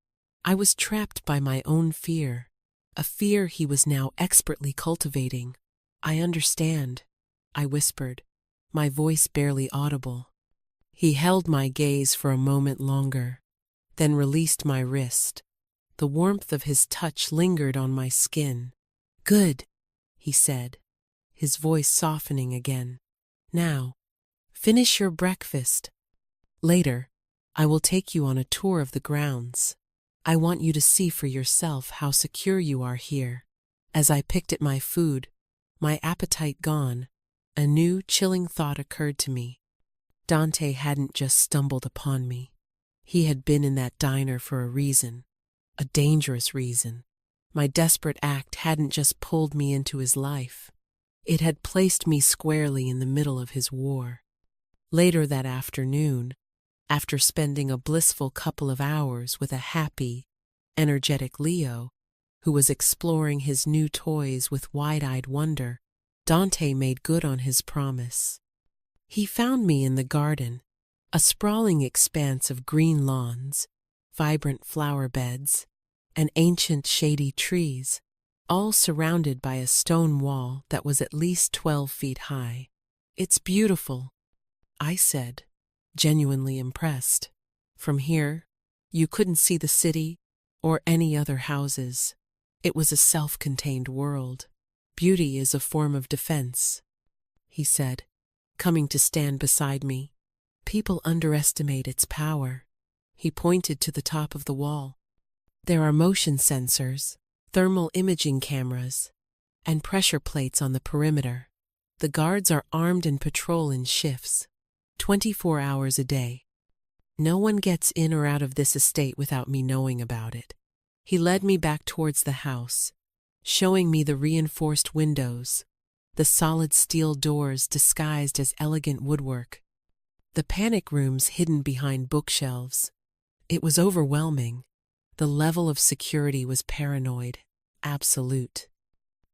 I was trapped by my own fear, a fear he was now expertly cultivating. I understand, I whispered, my voice barely audible. He held my gaze for a moment longer, then released my wrist. The warmth of his touch lingered on my skin. Good, he said, his voice softening again. Now, finish your breakfast. Later, I will take you on a tour of the grounds. I want you to see for yourself how secure you are here. As I picked at my food, my appetite gone, a new, chilling thought occurred to me. Dante hadn't just stumbled upon me. He had been in that diner for a reason, a dangerous reason. My desperate act hadn't just pulled me into his life. It had placed me squarely in the middle of his war. Later that afternoon, after spending a blissful couple of hours with a happy, energetic Leo, who was exploring his new toys with wide-eyed wonder, Dante made good on his promise. He found me in the garden, a sprawling expanse of green lawns, vibrant flower beds, and ancient shady trees, all surrounded by a stone wall that was at least 12 feet high. It's beautiful, I said, genuinely impressed. From here, you couldn't see the city or any other houses. It was a self-contained world. Beauty is a form of defense, he said, coming to stand beside me. People underestimate its power. He pointed to the top of the wall. There are motion sensors, thermal imaging cameras, and pressure plates on the perimeter. The guards are armed and patrol in shifts, 24 hours a day. No one gets in or out of this estate without me knowing about it. He led me back towards the house, showing me the reinforced windows, the solid steel doors disguised as elegant woodwork, the panic rooms hidden behind bookshelves. It was overwhelming. The level of security was paranoid, absolute.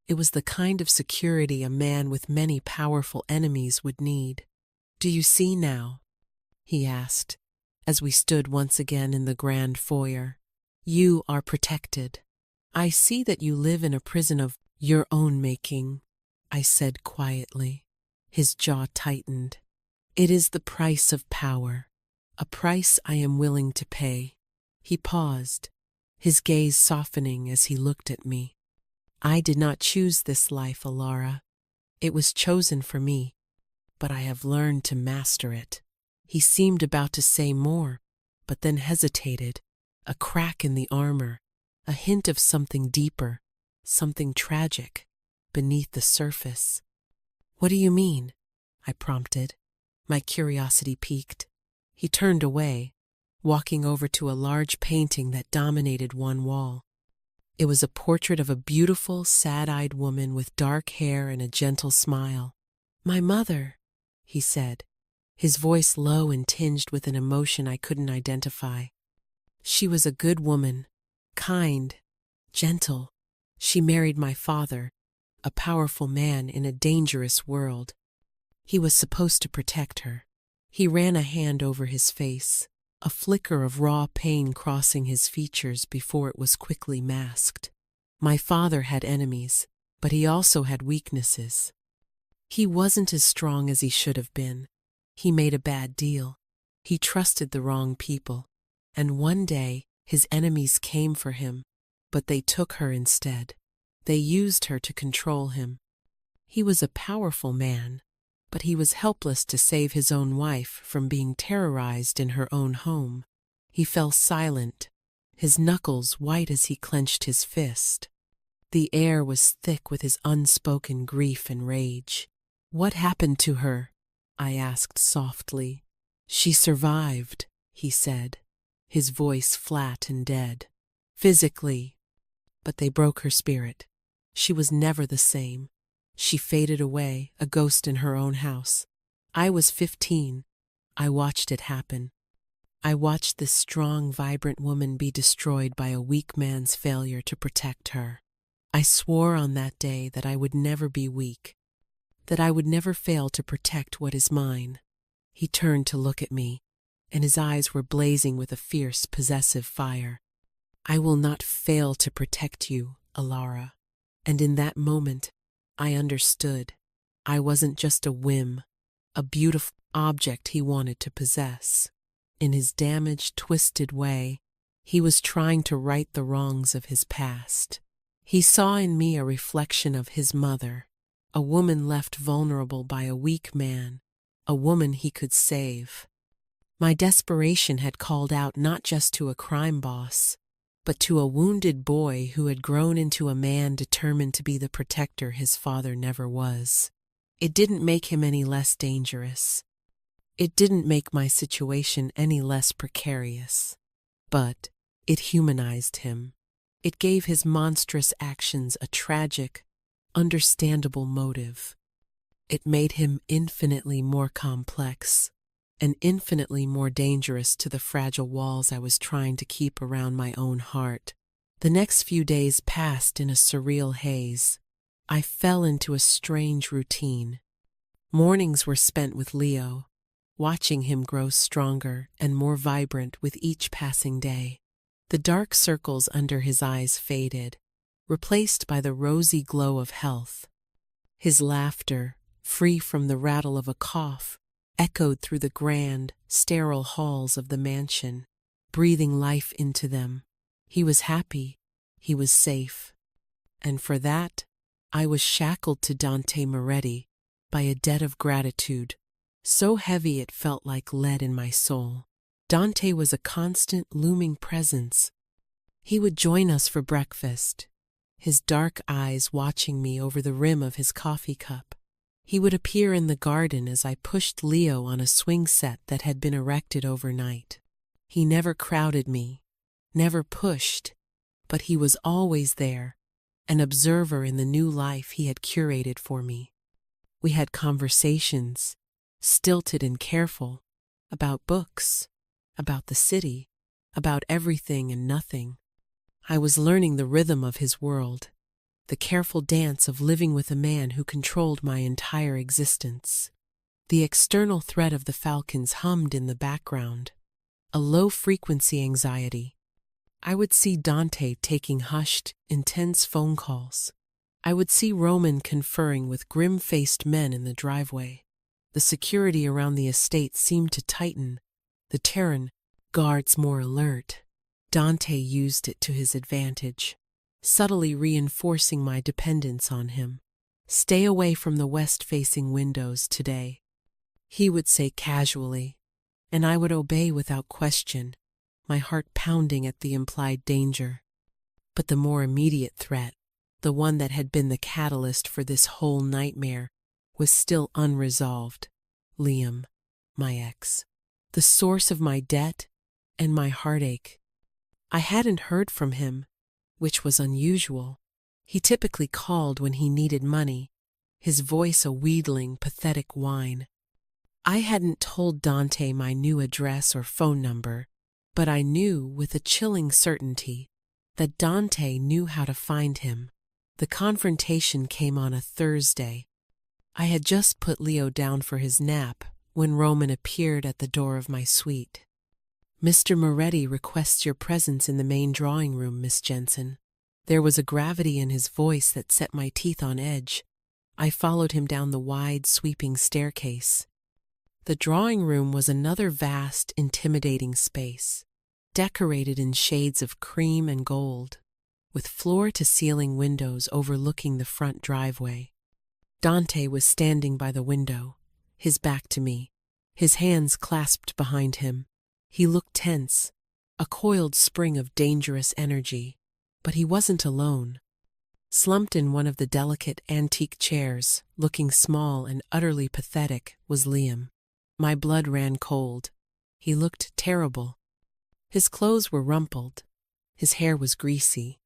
It was the kind of security a man with many powerful enemies would need. Do you see now? He asked, as we stood once again in the grand foyer. You are protected. I see that you live in a prison of your own making, I said quietly. His jaw tightened. It is the price of power, a price I am willing to pay. He paused, his gaze softening as he looked at me. I did not choose this life, Alara. It was chosen for me, but I have learned to master it. He seemed about to say more, but then hesitated. A crack in the armor, a hint of something deeper, something tragic, beneath the surface. What do you mean? I prompted. My curiosity piqued. He turned away, walking over to a large painting that dominated one wall. It was a portrait of a beautiful, sad-eyed woman with dark hair and a gentle smile. My mother, he said, his voice low and tinged with an emotion I couldn't identify. She was a good woman, kind, gentle. She married my father, a powerful man in a dangerous world. He was supposed to protect her. He ran a hand over his face, a flicker of raw pain crossing his features before it was quickly masked. My father had enemies, but he also had weaknesses. He wasn't as strong as he should have been. He made a bad deal. He trusted the wrong people. And one day, his enemies came for him, but they took her instead. They used her to control him. He was a powerful man, but he was helpless to save his own wife from being terrorized in her own home. He fell silent, his knuckles white as he clenched his fist. The air was thick with his unspoken grief and rage. "What happened to her?" I asked softly. "She survived," he said, his voice flat and dead. "Physically, but they broke her spirit. She was never the same. She faded away, a ghost in her own house. I was 15. I watched it happen. I watched this strong, vibrant woman be destroyed by a weak man's failure to protect her. I swore on that day that I would never be weak, that I would never fail to protect what is mine." He turned to look at me, and his eyes were blazing with a fierce, possessive fire. "I will not fail to protect you, Alara." And in that moment, I understood. I wasn't just a whim, a beautiful object he wanted to possess. In his damaged, twisted way, he was trying to right the wrongs of his past. He saw in me a reflection of his mother, a woman left vulnerable by a weak man, a woman he could save. My desperation had called out not just to a crime boss, but to a wounded boy who had grown into a man determined to be the protector his father never was. It didn't make him any less dangerous. It didn't make my situation any less precarious. But it humanized him. It gave his monstrous actions a tragic, understandable motive. It made him infinitely more complex, and infinitely more dangerous to the fragile walls I was trying to keep around my own heart. The next few days passed in a surreal haze. I fell into a strange routine. Mornings were spent with Leo, watching him grow stronger and more vibrant with each passing day. The dark circles under his eyes faded, replaced by the rosy glow of health. His laughter, free from the rattle of a cough, echoed through the grand, sterile halls of the mansion, breathing life into them. He was happy. He was safe. And for that, I was shackled to Dante Moretti by a debt of gratitude, so heavy it felt like lead in my soul. Dante was a constant, looming presence. He would join us for breakfast, his dark eyes watching me over the rim of his coffee cup. He would appear in the garden as I pushed Leo on a swing set that had been erected overnight. He never crowded me, never pushed, but he was always there, an observer in the new life he had curated for me. We had conversations, stilted and careful, about books, about the city, about everything and nothing. I was learning the rhythm of his world, the careful dance of living with a man who controlled my entire existence. The external threat of the falcons hummed in the background, a low-frequency anxiety. I would see Dante taking hushed, intense phone calls. I would see Roman conferring with grim-faced men in the driveway. The security around the estate seemed to tighten, the Terran guards more alert. Dante used it to his advantage, subtly reinforcing my dependence on him. "Stay away from the west-facing windows today," he would say casually, and I would obey without question, my heart pounding at the implied danger. But the more immediate threat, the one that had been the catalyst for this whole nightmare, was still unresolved. Liam, my ex, the source of my debt and my heartache. I hadn't heard from him, which was unusual. He typically called when he needed money, his voice a wheedling, pathetic whine. I hadn't told Dante my new address or phone number, but I knew with a chilling certainty that Dante knew how to find him. The confrontation came on a Thursday. I had just put Leo down for his nap when Roman appeared at the door of my suite. "Mr. Moretti requests your presence in the main drawing room, Miss Jensen." There was a gravity in his voice that set my teeth on edge. I followed him down the wide, sweeping staircase. The drawing room was another vast, intimidating space, decorated in shades of cream and gold, with floor-to-ceiling windows overlooking the front driveway. Dante was standing by the window, his back to me, his hands clasped behind him. He looked tense, a coiled spring of dangerous energy, but he wasn't alone. Slumped in one of the delicate antique chairs, looking small and utterly pathetic, was Liam. My blood ran cold. He looked terrible. His clothes were rumpled, his hair was greasy,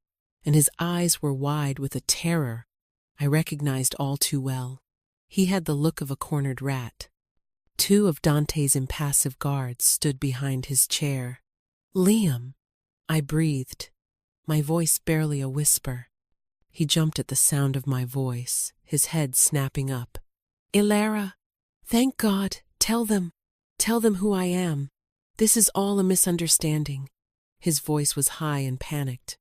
and his eyes were wide with a terror I recognized all too well. He had the look of a cornered rat. Two of Dante's impassive guards stood behind his chair. "Liam," I breathed, my voice barely a whisper. He jumped at the sound of my voice, his head snapping up. "Ilara, thank God, tell them who I am. This is all a misunderstanding." His voice was high and panicked.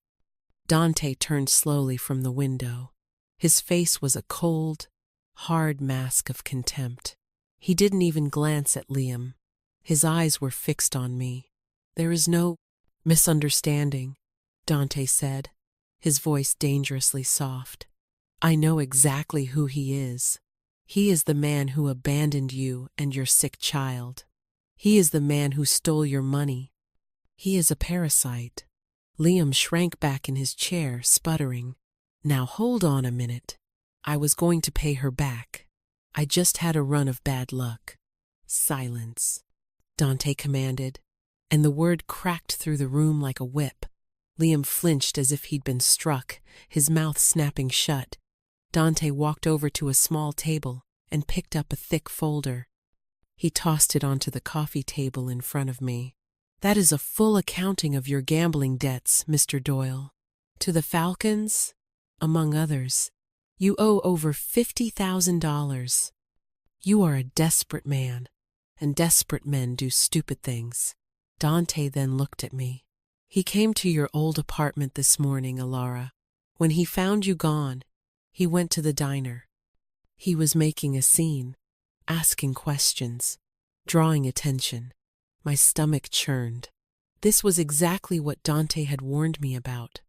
Dante turned slowly from the window. His face was a cold, hard mask of contempt. He didn't even glance at Liam. His eyes were fixed on me. "There is no misunderstanding," Dante said, his voice dangerously soft. "I know exactly who he is. He is the man who abandoned you and your sick child. He is the man who stole your money. He is a parasite." Liam shrank back in his chair, sputtering. "Now hold on a minute. I was going to pay her back. I just had a run of bad luck." "Silence," Dante commanded, and the word cracked through the room like a whip. Liam flinched as if he'd been struck, his mouth snapping shut. Dante walked over to a small table and picked up a thick folder. He tossed it onto the coffee table in front of me. "That is a full accounting of your gambling debts, Mr. Doyle. To the Falcons, among others, you owe over $50,000. You are a desperate man, and desperate men do stupid things." Dante then looked at me. "He came to your old apartment this morning, Ilara. When he found you gone, he went to the diner. He was making a scene, asking questions, drawing attention." My stomach churned. This was exactly what Dante had warned me about.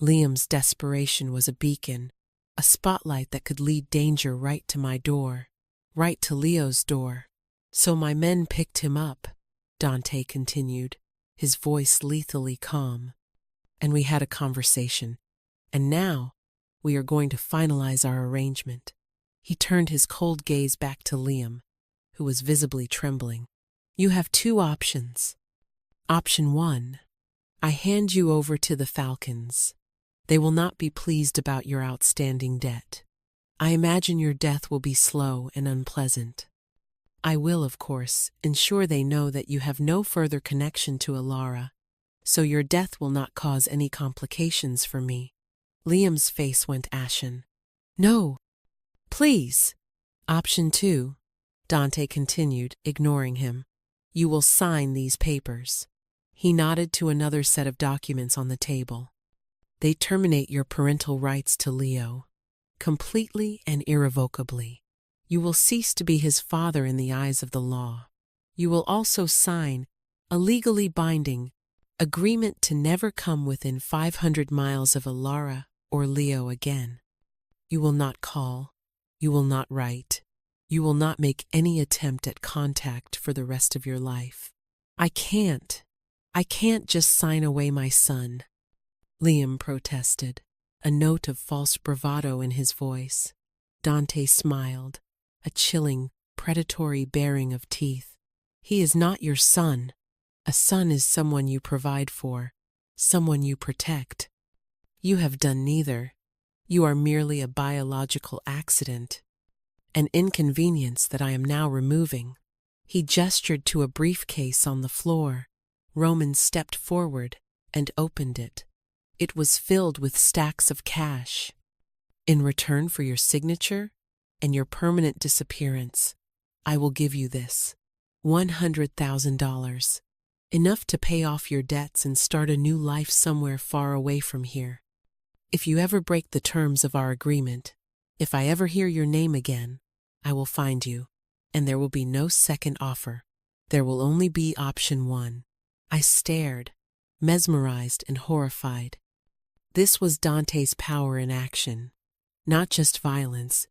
Liam's desperation was a beacon, a spotlight that could lead danger right to my door, right to Leo's door. "So my men picked him up," Dante continued, his voice lethally calm. "And we had a conversation. And now we are going to finalize our arrangement." He turned his cold gaze back to Liam, who was visibly trembling. "You have two options. Option 1, I hand you over to the Falcons. They will not be pleased about your outstanding debt. I imagine your death will be slow and unpleasant. I will, of course, ensure they know that you have no further connection to Ilara, so your death will not cause any complications for me." Liam's face went ashen. "No, please." "Option 2, Dante continued, ignoring him. "You will sign these papers." He nodded to another set of documents on the table. "They terminate your parental rights to Leo, completely and irrevocably. You will cease to be his father in the eyes of the law. You will also sign a legally binding agreement to never come within 500 miles of Ilara or Leo again. You will not call, you will not write, you will not make any attempt at contact for the rest of your life." I can't just sign away my son," Liam protested, a note of false bravado in his voice. Dante smiled, a chilling, predatory baring of teeth. "He is not your son. A son is someone you provide for, someone you protect. You have done neither. You are merely a biological accident, an inconvenience that I am now removing." He gestured to a briefcase on the floor. Roman stepped forward and opened it. It was filled with stacks of cash. "In return for your signature and your permanent disappearance, I will give you this, $100,000, enough to pay off your debts and start a new life somewhere far away from here. If you ever break the terms of our agreement, If I ever hear your name again, I will find you, and there will be no second offer. There will only be option one. I stared, mesmerized and horrified. This was Dante's power in action. Not just violence,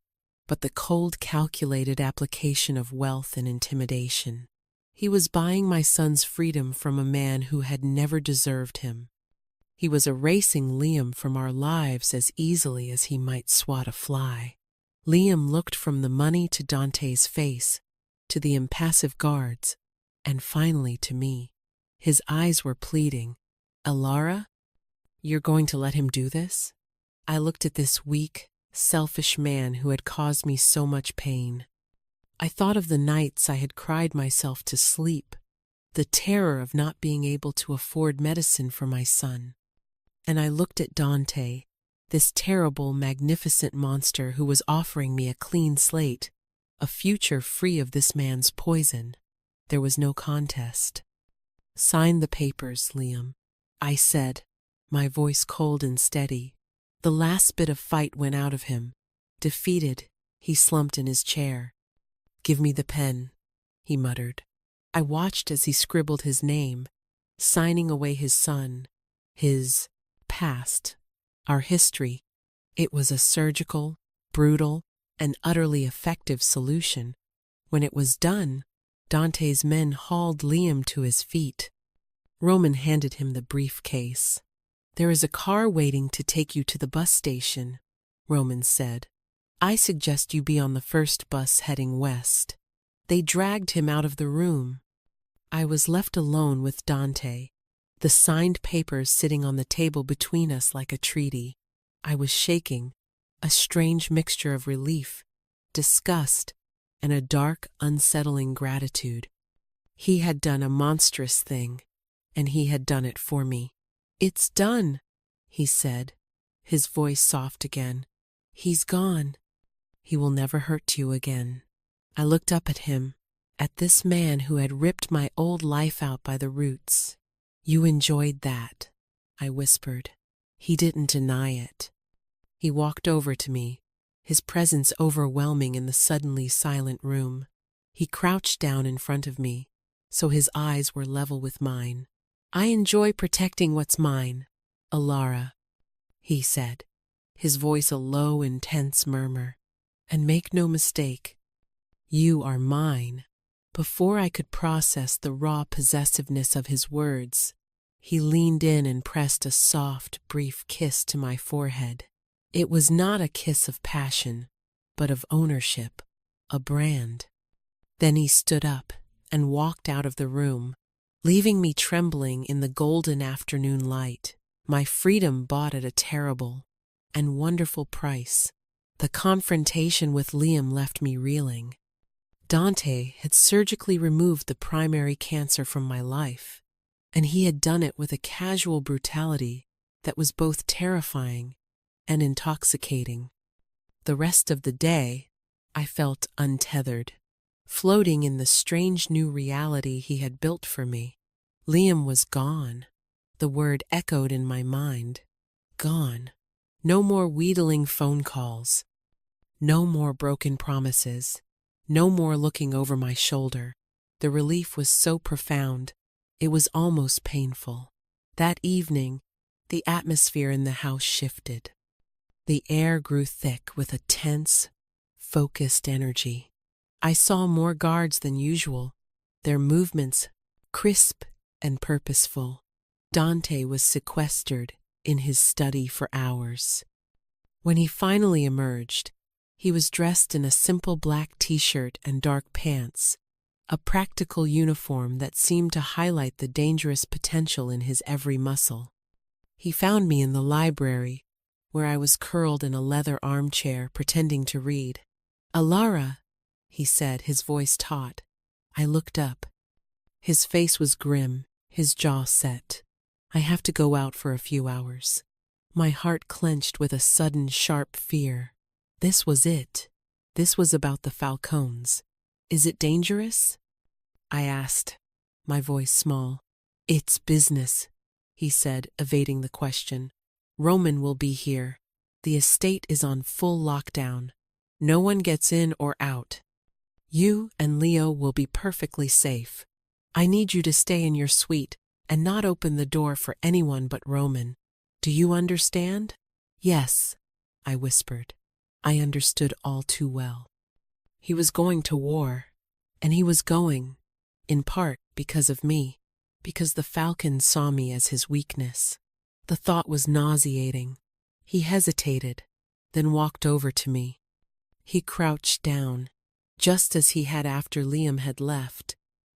but the cold, calculated application of wealth and intimidation. He was buying my son's freedom from a man who had never deserved him. He was erasing Liam from our lives as easily as he might swat a fly. Liam looked from the money to Dante's face, to the impassive guards, and finally to me. His eyes were pleading. "Alara, you're going to let him do this?" I looked at this weak, selfish man who had caused me so much pain. I thought of the nights I had cried myself to sleep, the terror of not being able to afford medicine for my son. And I looked at Dante, this terrible, magnificent monster who was offering me a clean slate, a future free of this man's poison. There was no contest. "Sign the papers, Liam," I said, my voice cold and steady. The last bit of fight went out of him. Defeated, he slumped in his chair. "Give me the pen," he muttered. I watched as he scribbled his name, signing away his son, his past, our history. It was a surgical, brutal, and utterly effective solution. When it was done, Dante's men hauled Liam to his feet. Roman handed him the briefcase. "There is a car waiting to take you to the bus station," Roman said. "I suggest you be on the first bus heading west." They dragged him out of the room. I was left alone with Dante, the signed papers sitting on the table between us like a treaty. I was shaking, a strange mixture of relief, disgust, and a dark, unsettling gratitude. He had done a monstrous thing, and he had done it for me. "It's done," he said, his voice soft again. "He's gone. He will never hurt you again." I looked up at him, at this man who had ripped my old life out by the roots. "You enjoyed that," I whispered. He didn't deny it. He walked over to me, his presence overwhelming in the suddenly silent room. He crouched down in front of me, so his eyes were level with mine. "I enjoy protecting what's mine, Alara," he said, his voice a low, intense murmur. "And make no mistake, you are mine." Before I could process the raw possessiveness of his words, he leaned in and pressed a soft, brief kiss to my forehead. It was not a kiss of passion, but of ownership, a brand. Then he stood up and walked out of the room, leaving me trembling in the golden afternoon light, my freedom bought at a terrible and wonderful price. The confrontation with Liam left me reeling. Dante had surgically removed the primary cancer from my life, and he had done it with a casual brutality that was both terrifying and intoxicating. The rest of the day, I felt untethered, floating in the strange new reality he had built for me. Liam was gone. The word echoed in my mind. Gone. No more wheedling phone calls. No more broken promises. No more looking over my shoulder. The relief was so profound, it was almost painful. That evening, the atmosphere in the house shifted. The air grew thick with a tense, focused energy. I saw more guards than usual, their movements crisp and purposeful. Dante was sequestered in his study for hours. When he finally emerged, he was dressed in a simple black t-shirt and dark pants, a practical uniform that seemed to highlight the dangerous potential in his every muscle. He found me in the library, where I was curled in a leather armchair pretending to read. "Alara," he said, his voice taut. I looked up. His face was grim, his jaw set. "I have to go out for a few hours." My heart clenched with a sudden, sharp fear. This was it. This was about the Falcones. "Is it dangerous?" I asked, my voice small. "It's business," he said, evading the question. "Roman will be here. The estate is on full lockdown. No one gets in or out. You and Leo will be perfectly safe. I need you to stay in your suite and not open the door for anyone but Roman. Do you understand? Yes, I whispered. I understood all too well. He was going to war, and he was going, in part because of me, because the Falcon saw me as his weakness. The thought was nauseating. He hesitated, then walked over to me. He crouched down, just as he had after Liam had left,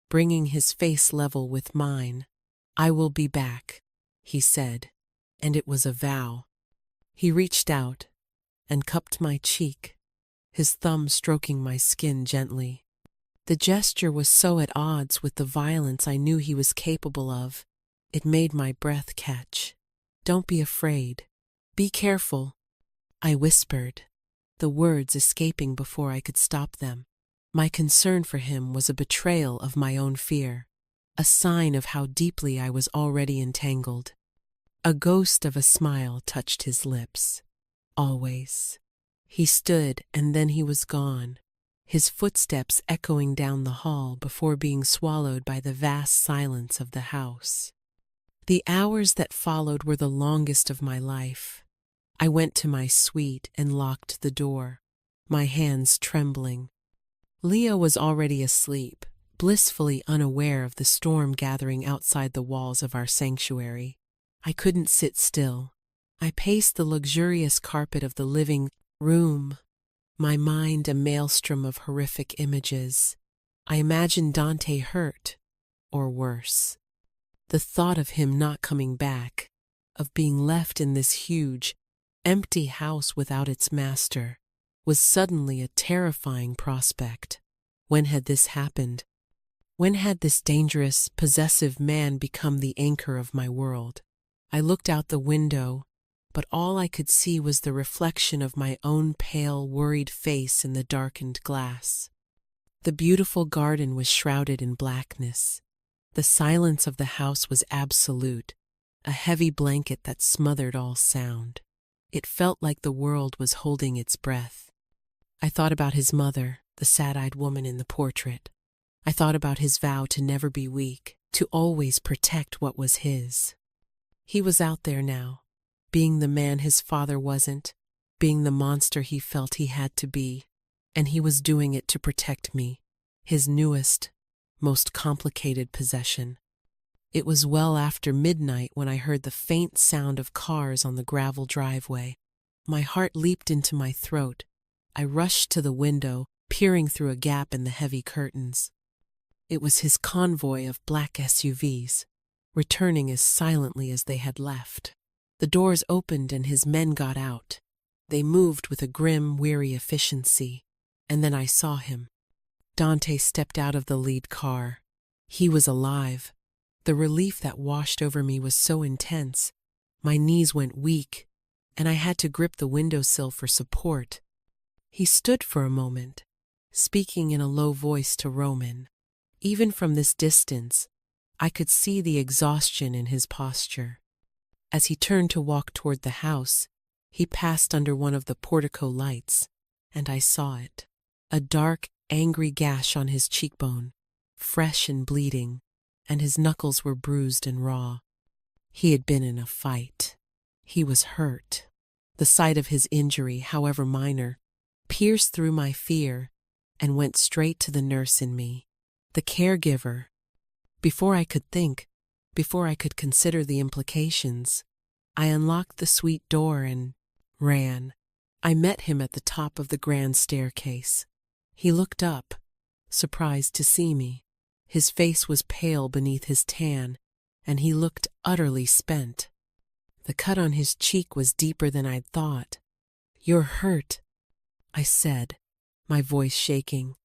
bringing his face level with mine. I will be back, he said, and it was a vow. He reached out and cupped my cheek, his thumb stroking my skin gently. The gesture was so at odds with the violence I knew he was capable of, it made my breath catch. Don't be afraid. Be careful, I whispered, the words escaping before I could stop them. My concern for him was a betrayal of my own fear, a sign of how deeply I was already entangled. A ghost of a smile touched his lips. Always. He stood, and then he was gone, his footsteps echoing down the hall before being swallowed by the vast silence of the house. The hours that followed were the longest of my life. I went to my suite and locked the door, my hands trembling. Leo was already asleep, blissfully unaware of the storm gathering outside the walls of our sanctuary. I couldn't sit still. I paced the luxurious carpet of the living room, my mind a maelstrom of horrific images. I imagined Dante hurt, or worse. The thought of him not coming back, of being left in this huge, empty house without its master, was suddenly a terrifying prospect. When had this happened? When had this dangerous, possessive man become the anchor of my world? I looked out the window, but all I could see was the reflection of my own pale, worried face in the darkened glass. The beautiful garden was shrouded in blackness. The silence of the house was absolute, a heavy blanket that smothered all sound. It felt like the world was holding its breath. I thought about his mother, the sad-eyed woman in the portrait. I thought about his vow to never be weak, to always protect what was his. He was out there now, being the man his father wasn't, being the monster he felt he had to be, and he was doing it to protect me, his newest, most complicated possession. It was well after midnight when I heard the faint sound of cars on the gravel driveway. My heart leaped into my throat. I rushed to the window, peering through a gap in the heavy curtains. It was his convoy of black SUVs, returning as silently as they had left. The doors opened and his men got out. They moved with a grim, weary efficiency, and then I saw him. Dante stepped out of the lead car. He was alive. The relief that washed over me was so intense. My knees went weak, and I had to grip the windowsill for support. He stood for a moment, speaking in a low voice to Roman. Even from this distance, I could see the exhaustion in his posture. As he turned to walk toward the house, he passed under one of the portico lights, and I saw it. A dark, angry gash on his cheekbone, fresh and bleeding, and his knuckles were bruised and raw. He had been in a fight. He was hurt. The sight of his injury, however minor, pierced through my fear and went straight to the nurse in me, the caregiver. Before I could think, before I could consider the implications, I unlocked the suite door and ran. I met him at the top of the grand staircase. He looked up, surprised to see me. His face was pale beneath his tan, and he looked utterly spent. The cut on his cheek was deeper than I'd thought. "You're hurt," I said, my voice shaking.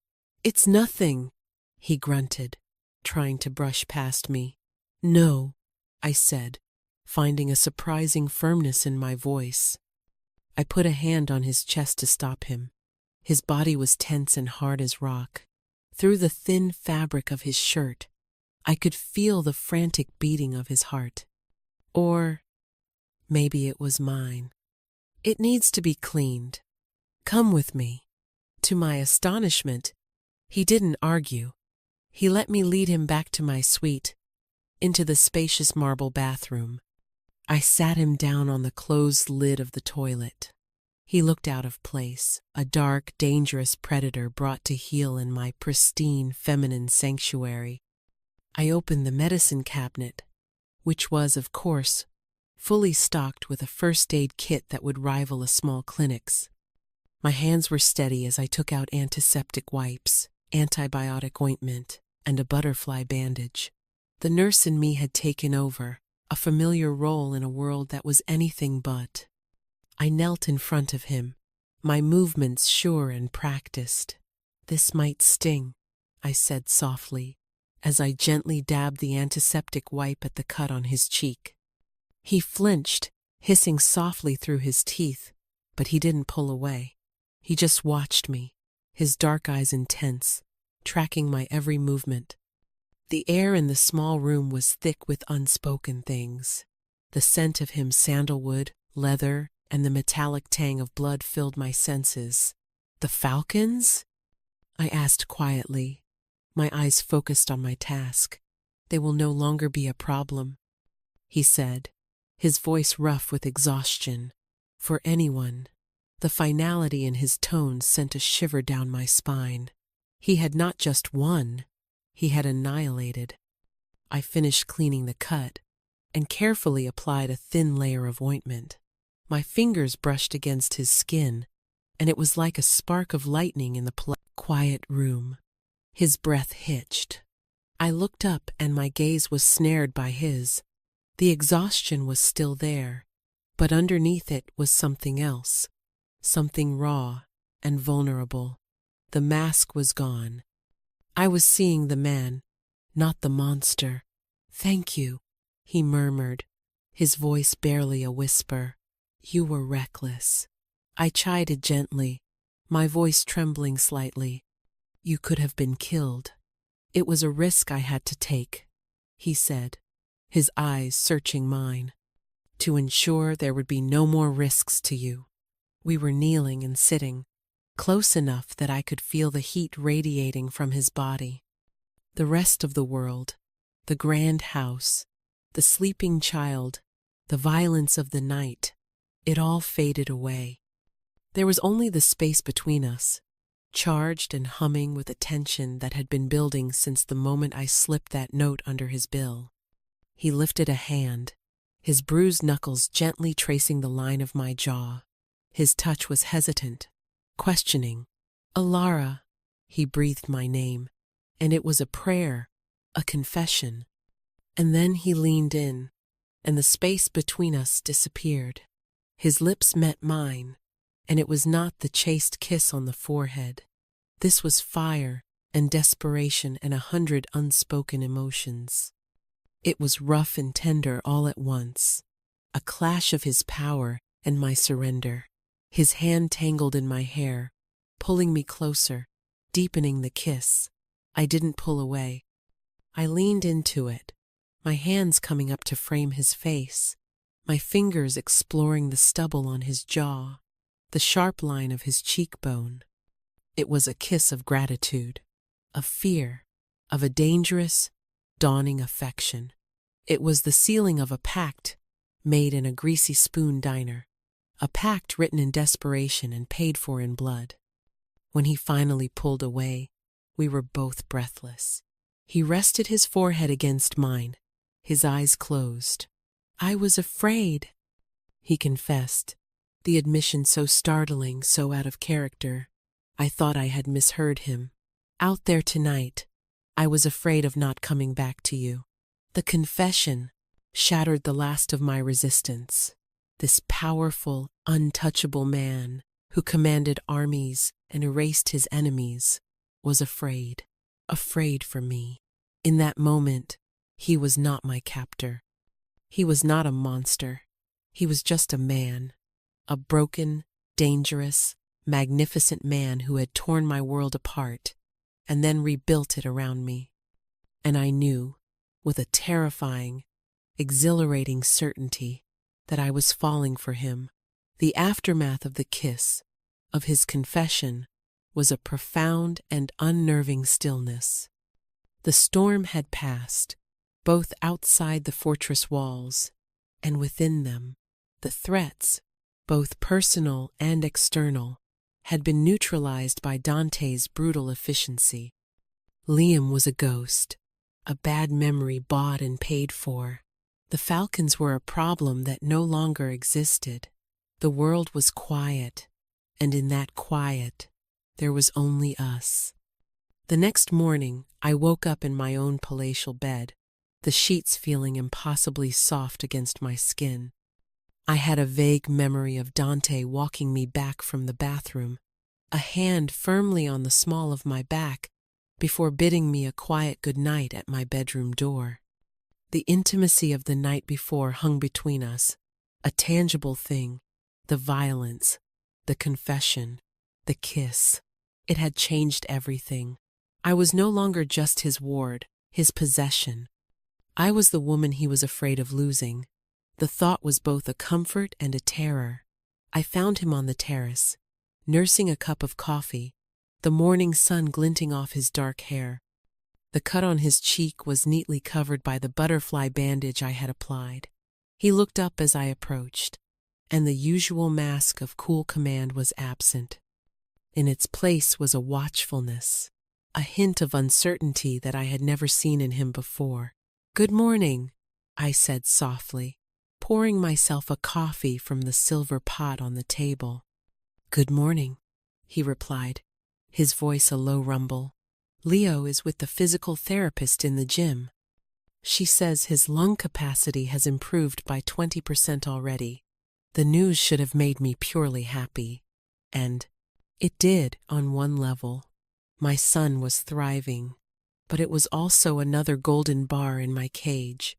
"It's nothing," he grunted, trying to brush past me. "No," I said, finding a surprising firmness in my voice. I put a hand on his chest to stop him. His body was tense and hard as rock. Through the thin fabric of his shirt, I could feel the frantic beating of his heart. Or maybe it was mine. "It needs to be cleaned. Come with me." To my astonishment, he didn't argue. He let me lead him back to my suite, into the spacious marble bathroom. I sat him down on the closed lid of the toilet. He looked out of place, a dark, dangerous predator brought to heel in my pristine, feminine sanctuary. I opened the medicine cabinet, which was, of course, fully stocked with a first aid kit that would rival a small clinic's. My hands were steady as I took out antiseptic wipes, antibiotic ointment, and a butterfly bandage. The nurse in me had taken over, a familiar role in a world that was anything but. I knelt in front of him, my movements sure and practiced. "This might sting," I said softly, as I gently dabbed the antiseptic wipe at the cut on his cheek. He flinched, hissing softly through his teeth, but he didn't pull away. He just watched me, his dark eyes intense, tracking my every movement. The air in the small room was thick with unspoken things. The scent of him, sandalwood, leather, and the metallic tang of blood filled my senses. "The Falcons?" I asked quietly, my eyes focused on my task. "They will no longer be a problem," he said, his voice rough with exhaustion. "For anyone." The finality in his tone sent a shiver down my spine. He had not just won, he had annihilated. I finished cleaning the cut and carefully applied a thin layer of ointment. My fingers brushed against his skin, and it was like a spark of lightning in the quiet room. His breath hitched. I looked up and my gaze was snared by his. The exhaustion was still there, but underneath it was something else, something raw and vulnerable. The mask was gone. I was seeing the man, not the monster. "Thank you," he murmured, his voice barely a whisper. "You were reckless." I chided gently, my voice trembling slightly. "You could have been killed." "It was a risk I had to take," he said, his eyes searching mine, "to ensure there would be no more risks to you." We were kneeling and sitting, close enough that I could feel the heat radiating from his body. The rest of the world, the grand house, the sleeping child, the violence of the night, it all faded away. There was only the space between us, charged and humming with a tension that had been building since the moment I slipped that note under his bill. He lifted a hand, his bruised knuckles gently tracing the line of my jaw. His touch was hesitant, questioning. "Alara," he breathed my name, and it was a prayer, a confession. And then he leaned in, and the space between us disappeared. His lips met mine, and it was not the chaste kiss on the forehead. This was fire and desperation and 100 unspoken emotions. It was rough and tender all at once, a clash of his power and my surrender. His hand tangled in my hair, pulling me closer, deepening the kiss. I didn't pull away. I leaned into it, my hands coming up to frame his face, my fingers exploring the stubble on his jaw, the sharp line of his cheekbone. It was a kiss of gratitude, of fear, of a dangerous, dawning affection. It was the sealing of a pact made in a greasy spoon diner, a pact written in desperation and paid for in blood. When he finally pulled away, we were both breathless. He rested his forehead against mine, his eyes closed. "I was afraid," he confessed, the admission so startling, so out of character. I thought I had misheard him. "Out there tonight, I was afraid of not coming back to you." The confession shattered the last of my resistance. This powerful, untouchable man who commanded armies and erased his enemies was afraid for me. In that moment, he was not my captor. He was not a monster. He was just a man, a broken, dangerous, magnificent man who had torn my world apart and then rebuilt it around me. And I knew, with a terrifying, exhilarating certainty, that I was falling for him. The aftermath of the kiss, of his confession, was a profound and unnerving stillness. The storm had passed, both outside the fortress walls and within them. The threats, both personal and external, had been neutralized by Dante's brutal efficiency. Liam was a ghost, a bad memory bought and paid for. The falcons were a problem that no longer existed. The world was quiet, and in that quiet, there was only us. The next morning, I woke up in my own palatial bed, the sheets feeling impossibly soft against my skin. I had a vague memory of Dante walking me back from the bathroom, a hand firmly on the small of my back, before bidding me a quiet good night at my bedroom door. The intimacy of the night before hung between us, a tangible thing, the violence, the confession, the kiss. It had changed everything. I was no longer just his ward, his possession. I was the woman he was afraid of losing. The thought was both a comfort and a terror. I found him on the terrace, nursing a cup of coffee, the morning sun glinting off his dark hair. The cut on his cheek was neatly covered by the butterfly bandage I had applied. He looked up as I approached, and the usual mask of cool command was absent. In its place was a watchfulness, a hint of uncertainty that I had never seen in him before. "Good morning," I said softly, pouring myself a coffee from the silver pot on the table. "Good morning," he replied, his voice a low rumble. "Leo is with the physical therapist in the gym. She says his lung capacity has improved by 20% already. The news should have made me purely happy. And it did on one level. My son was thriving, but it was also another golden bar in my cage,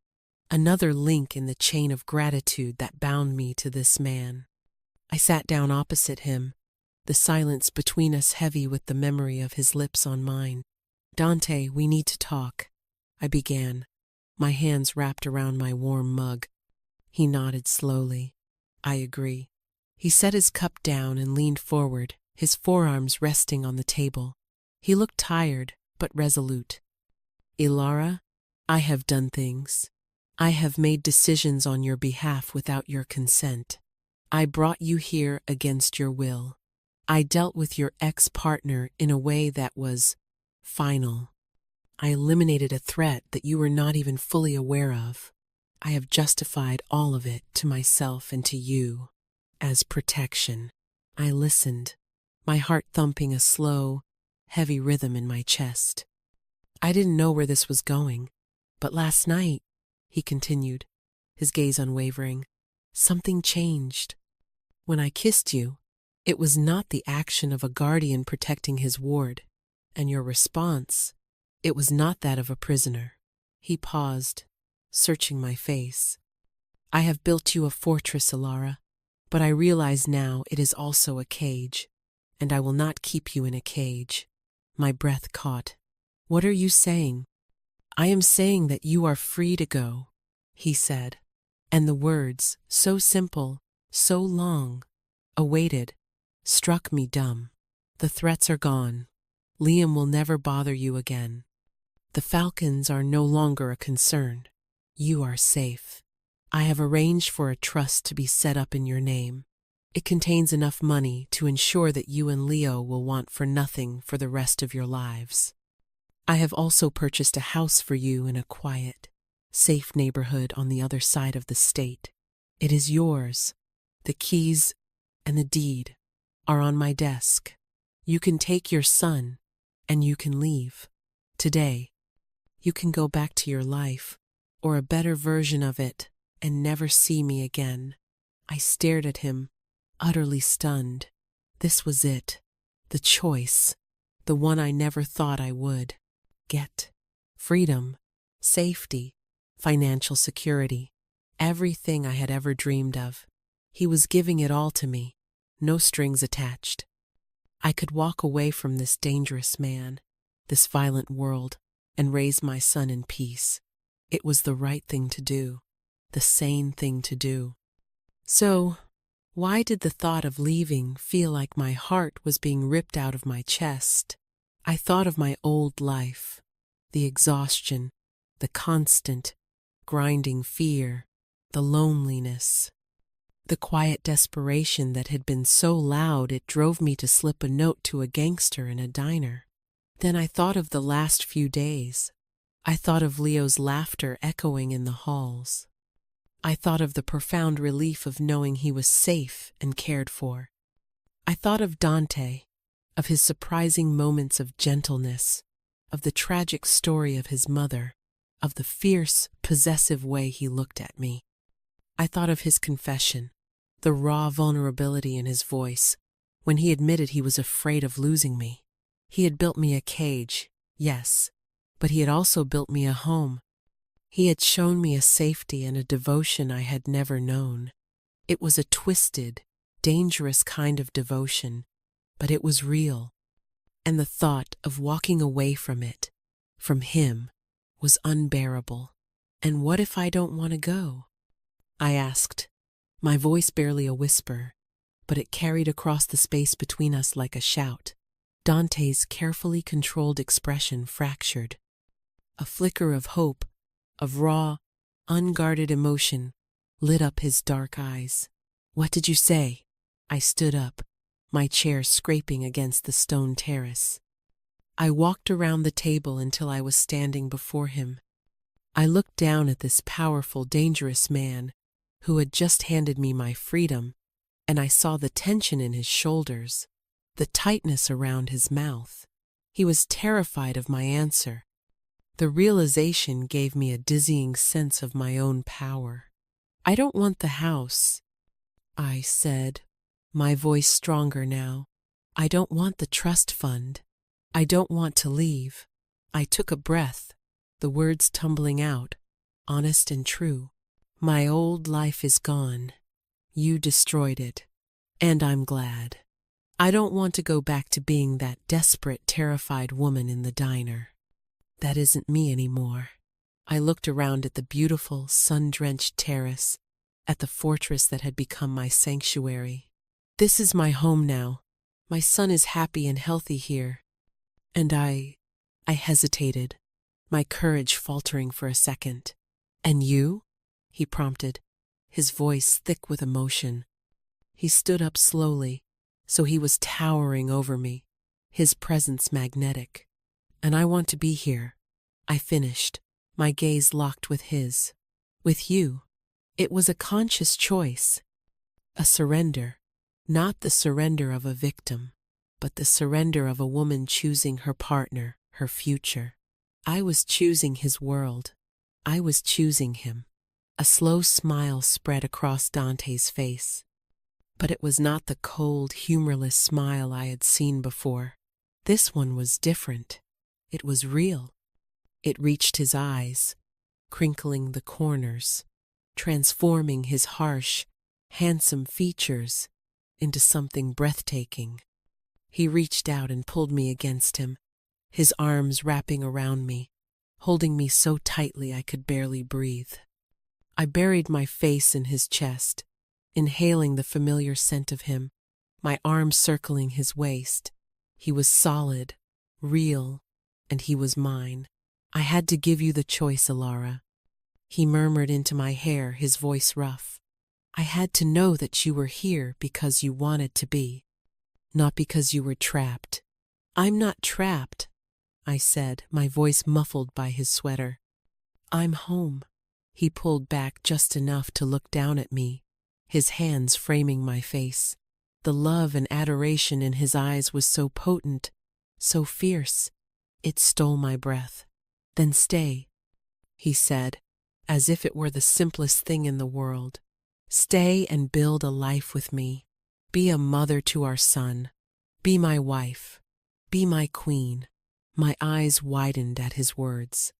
another link in the chain of gratitude that bound me to this man. I sat down opposite him, the silence between us heavy with the memory of his lips on mine. "Dante, we need to talk," I began, my hands wrapped around my warm mug. He nodded slowly. "I agree." He set his cup down and leaned forward, his forearms resting on the table. He looked tired, but resolute. "Ilara, I have done things. I have made decisions on your behalf without your consent. I brought you here against your will. I dealt with your ex-partner in a way that was final. I eliminated a threat that you were not even fully aware of. I have justified all of it to myself and to you as protection." I listened, my heart thumping a slow, heavy rhythm in my chest. I didn't know where this was going, but last night, he continued, his gaze unwavering, something changed. When I kissed you, it was not the action of a guardian protecting his ward, and your response, it was not that of a prisoner. He paused, searching my face. "I have built you a fortress, Ilara, but I realize now it is also a cage, and I will not keep you in a cage." My breath caught. "What are you saying?" "I am saying that you are free to go," he said, and the words, so simple, so long, awaited, struck me dumb. "The threats are gone. Liam will never bother you again. The falcons are no longer a concern. You are safe. I have arranged for a trust to be set up in your name. It contains enough money to ensure that you and Leo will want for nothing for the rest of your lives. I have also purchased a house for you in a quiet, safe neighborhood on the other side of the state. It is yours. The keys and the deed are on my desk. You can take your son, and you can leave. Today, you can go back to your life, or a better version of it, and never see me again." I stared at him, utterly stunned. This was it, the choice, the one I never thought I would get. Freedom, safety, financial security, everything I had ever dreamed of. He was giving it all to me, no strings attached. I could walk away from this dangerous man, this violent world, and raise my son in peace. It was the right thing to do, the sane thing to do. "So, Why did the thought of leaving feel like my heart was being ripped out of my chest? I thought of my old life, the exhaustion, the constant, grinding fear, the loneliness, the quiet desperation that had been so loud it drove me to slip a note to a gangster in a diner. Then I thought of the last few days. I thought of Leo's laughter echoing in the halls. I thought of the profound relief of knowing he was safe and cared for. I thought of Dante, of his surprising moments of gentleness, of the tragic story of his mother, of the fierce, possessive way he looked at me. I thought of his confession, the raw vulnerability in his voice, when he admitted he was afraid of losing me. He had built me a cage, yes, but he had also built me a home. He had shown me a safety and a devotion I had never known. It was a twisted, dangerous kind of devotion, but it was real. And the thought of walking away from it, from him, was unbearable. And what if I don't want to go? I asked, my voice barely a whisper, but it carried across the space between us like a shout. Dante's carefully controlled expression fractured. A flicker of hope, of raw, unguarded emotion, lit up his dark eyes. What did you say? I stood up, my chair scraping against the stone terrace. I walked around the table until I was standing before him. I looked down at this powerful, dangerous man who had just handed me my freedom, and I saw the tension in his shoulders, the tightness around his mouth. He was terrified of my answer. The realization gave me a dizzying sense of my own power. I don't want the house, I said, my voice stronger now. I don't want the trust fund. I don't want to leave. I took a breath, the words tumbling out, honest and true. My old life is gone. You destroyed it. And I'm glad. I don't want to go back to being that desperate, terrified woman in the diner. That isn't me anymore. I looked around at the beautiful, sun-drenched terrace, at the fortress that had become my sanctuary. This is my home now. My son is happy and healthy here. And I hesitated, my courage faltering for a second. And you? He prompted, his voice thick with emotion. He stood up slowly, so he was towering over me, his presence magnetic. And I want to be here, I finished, my gaze locked with his. With you. It was a conscious choice. A surrender. Not the surrender of a victim, but the surrender of a woman choosing her partner, her future. I was choosing his world. I was choosing him. A slow smile spread across Dante's face. But it was not the cold, humorless smile I had seen before. This one was different. It was real. It reached his eyes, crinkling the corners, transforming his harsh, handsome features into something breathtaking. He reached out and pulled me against him, his arms wrapping around me, holding me so tightly I could barely breathe. I buried my face in his chest, inhaling the familiar scent of him, my arms circling his waist. He was solid, real, and he was mine. I had to give you the choice, Alara. He murmured into my hair, his voice rough. I had to know that you were here because you wanted to be, not because you were trapped. I'm not trapped, I said, my voice muffled by his sweater. I'm home. He pulled back just enough to look down at me, his hands framing my face. The love and adoration in his eyes was so potent, so fierce. It stole my breath. Then stay, he said, as if it were the simplest thing in the world. Stay and build a life with me. Be a mother to our son. Be my wife. Be my queen. My eyes widened at his words.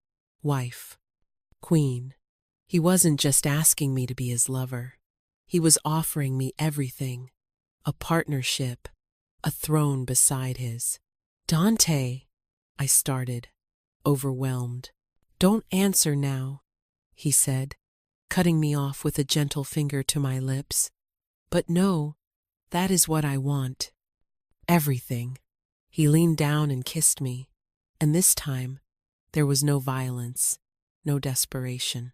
Wife. Queen. He wasn't just asking me to be his lover. He was offering me everything. A partnership. A throne beside his. Dante, I started, overwhelmed. Don't answer now, he said, cutting me off with a gentle finger to my lips. But no, that is what I want. Everything. He leaned down and kissed me, and this time there was no violence, no desperation.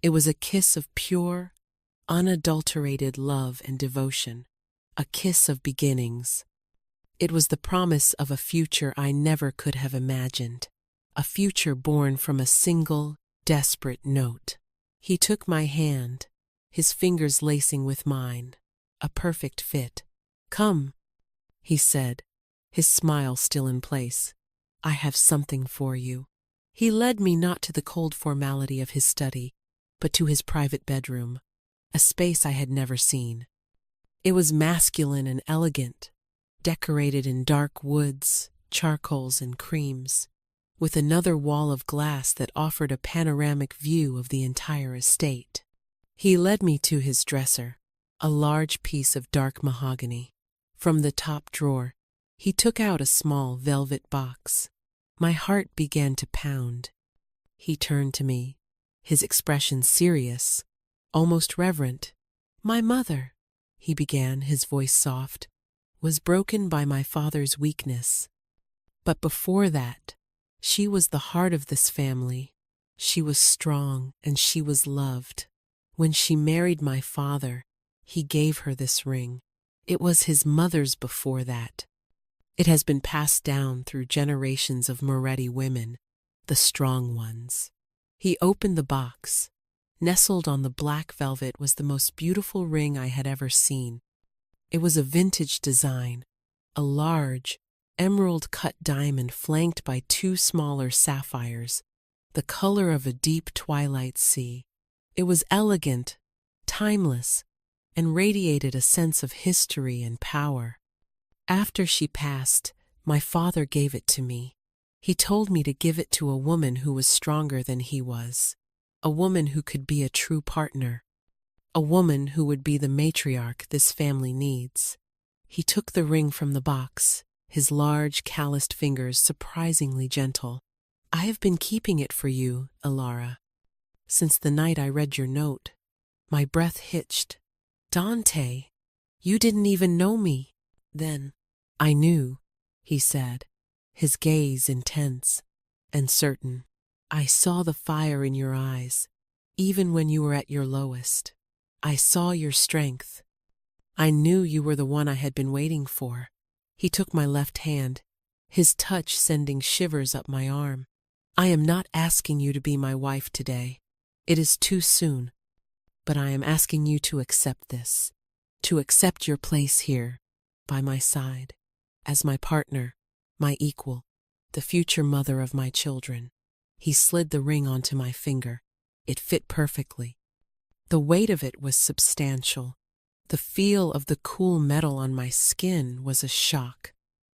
It was a kiss of pure, unadulterated love and devotion, a kiss of beginnings. It was the promise of a future I never could have imagined, a future born from a single, desperate note. He took my hand, his fingers lacing with mine, a perfect fit. "Come," he said, his smile still in place. "I have something for you." He led me not to the cold formality of his study, but to his private bedroom, a space I had never seen. It was masculine and elegant, decorated in dark woods, charcoals, and creams, with another wall of glass that offered a panoramic view of the entire estate. He led me to his dresser, a large piece of dark mahogany. From the top drawer, he took out a small velvet box. My heart began to pound. He turned to me, his expression serious, almost reverent. "My mother," he began, his voice soft, "was broken by my father's weakness. But before that, she was the heart of this family. She was strong and she was loved. When she married my father, he gave her this ring. It was his mother's before that. It has been passed down through generations of Moretti women, the strong ones." He opened the box. Nestled on the black velvet was the most beautiful ring I had ever seen. It was a vintage design, a large, emerald-cut diamond flanked by two smaller sapphires, the color of a deep twilight sea. It was elegant, timeless, and radiated a sense of history and power. After she passed, my father gave it to me. He told me to give it to a woman who was stronger than he was, a woman who could be a true partner, a woman who would be the matriarch this family needs. He took the ring from the box, his large, calloused fingers surprisingly gentle. "I have been keeping it for you, Ilara, since the night I read your note." My breath hitched. "Dante, you didn't even know me then." "I knew," he said, his gaze intense and certain. "I saw the fire in your eyes, even when you were at your lowest. I saw your strength. I knew you were the one I had been waiting for." He took my left hand, his touch sending shivers up my arm. "I am not asking you to be my wife today. It is too soon. But I am asking you to accept this, to accept your place here, by my side, as my partner, my equal, the future mother of my children." He slid the ring onto my finger. It fit perfectly. The weight of it was substantial. The feel of the cool metal on my skin was a shock.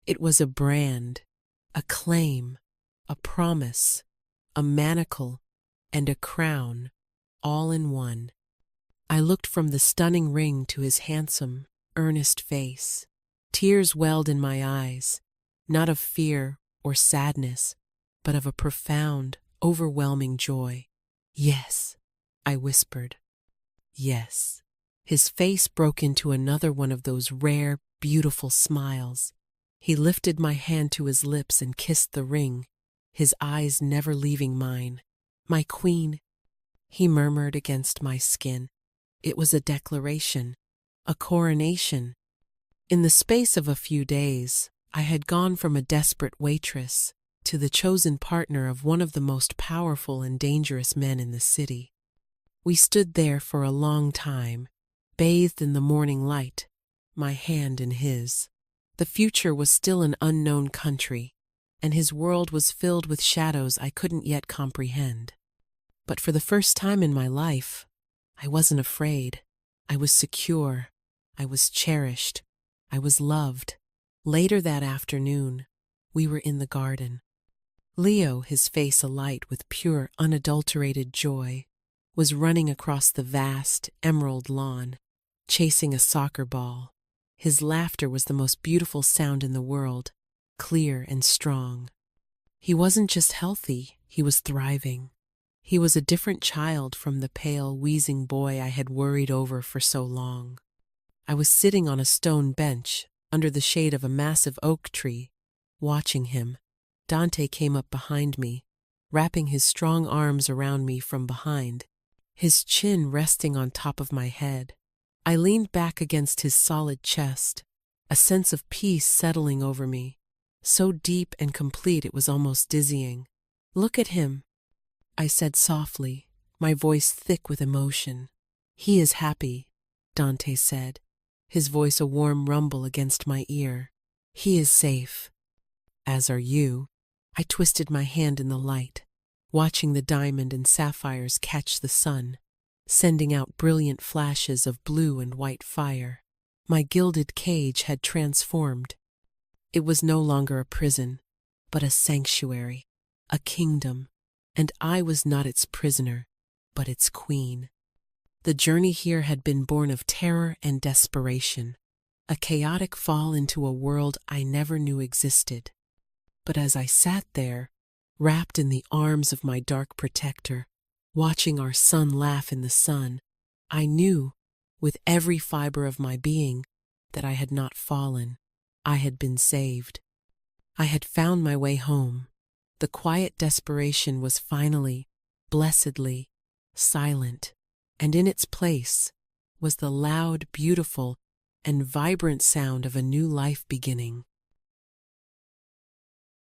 It was a brand, a claim, a promise, a manacle, and a crown, all in one. I looked from the stunning ring to his handsome, earnest face. Tears welled in my eyes, not of fear or sadness, but of a profound, overwhelming joy. "Yes," I whispered. "Yes." His face broke into another one of those rare, beautiful smiles. He lifted my hand to his lips and kissed the ring, his eyes never leaving mine. "My queen," he murmured against my skin. It was a declaration, a coronation. In the space of a few days, I had gone from a desperate waitress to the chosen partner of one of the most powerful and dangerous men in the city. We stood there for a long time, bathed in the morning light, my hand in his. The future was still an unknown country, and his world was filled with shadows I couldn't yet comprehend. But for the first time in my life, I wasn't afraid. I was secure. I was cherished. I was loved. Later that afternoon, we were in the garden. Leo, his face alight with pure, unadulterated joy, was running across the vast, emerald lawn, chasing a soccer ball. His laughter was the most beautiful sound in the world, clear and strong. He wasn't just healthy, he was thriving. He was a different child from the pale, wheezing boy I had worried over for so long. I was sitting on a stone bench under the shade of a massive oak tree, watching him. Dante came up behind me, wrapping his strong arms around me from behind, his chin resting on top of my head. I leaned back against his solid chest, a sense of peace settling over me, so deep and complete it was almost dizzying. "Look at him," I said softly, my voice thick with emotion. "He is happy," Dante said, his voice a warm rumble against my ear. "He is safe. As are you." I twisted my hand in the light, watching the diamond and sapphires catch the sun, sending out brilliant flashes of blue and white fire. My gilded cage had transformed. It was no longer a prison, but a sanctuary, a kingdom, and I was not its prisoner, but its queen. The journey here had been born of terror and desperation, a chaotic fall into a world I never knew existed. But as I sat there, wrapped in the arms of my dark protector, watching our son laugh in the sun, I knew, with every fiber of my being, that I had not fallen. I had been saved. I had found my way home. The quiet desperation was finally, blessedly, silent, and in its place was the loud, beautiful, and vibrant sound of a new life beginning.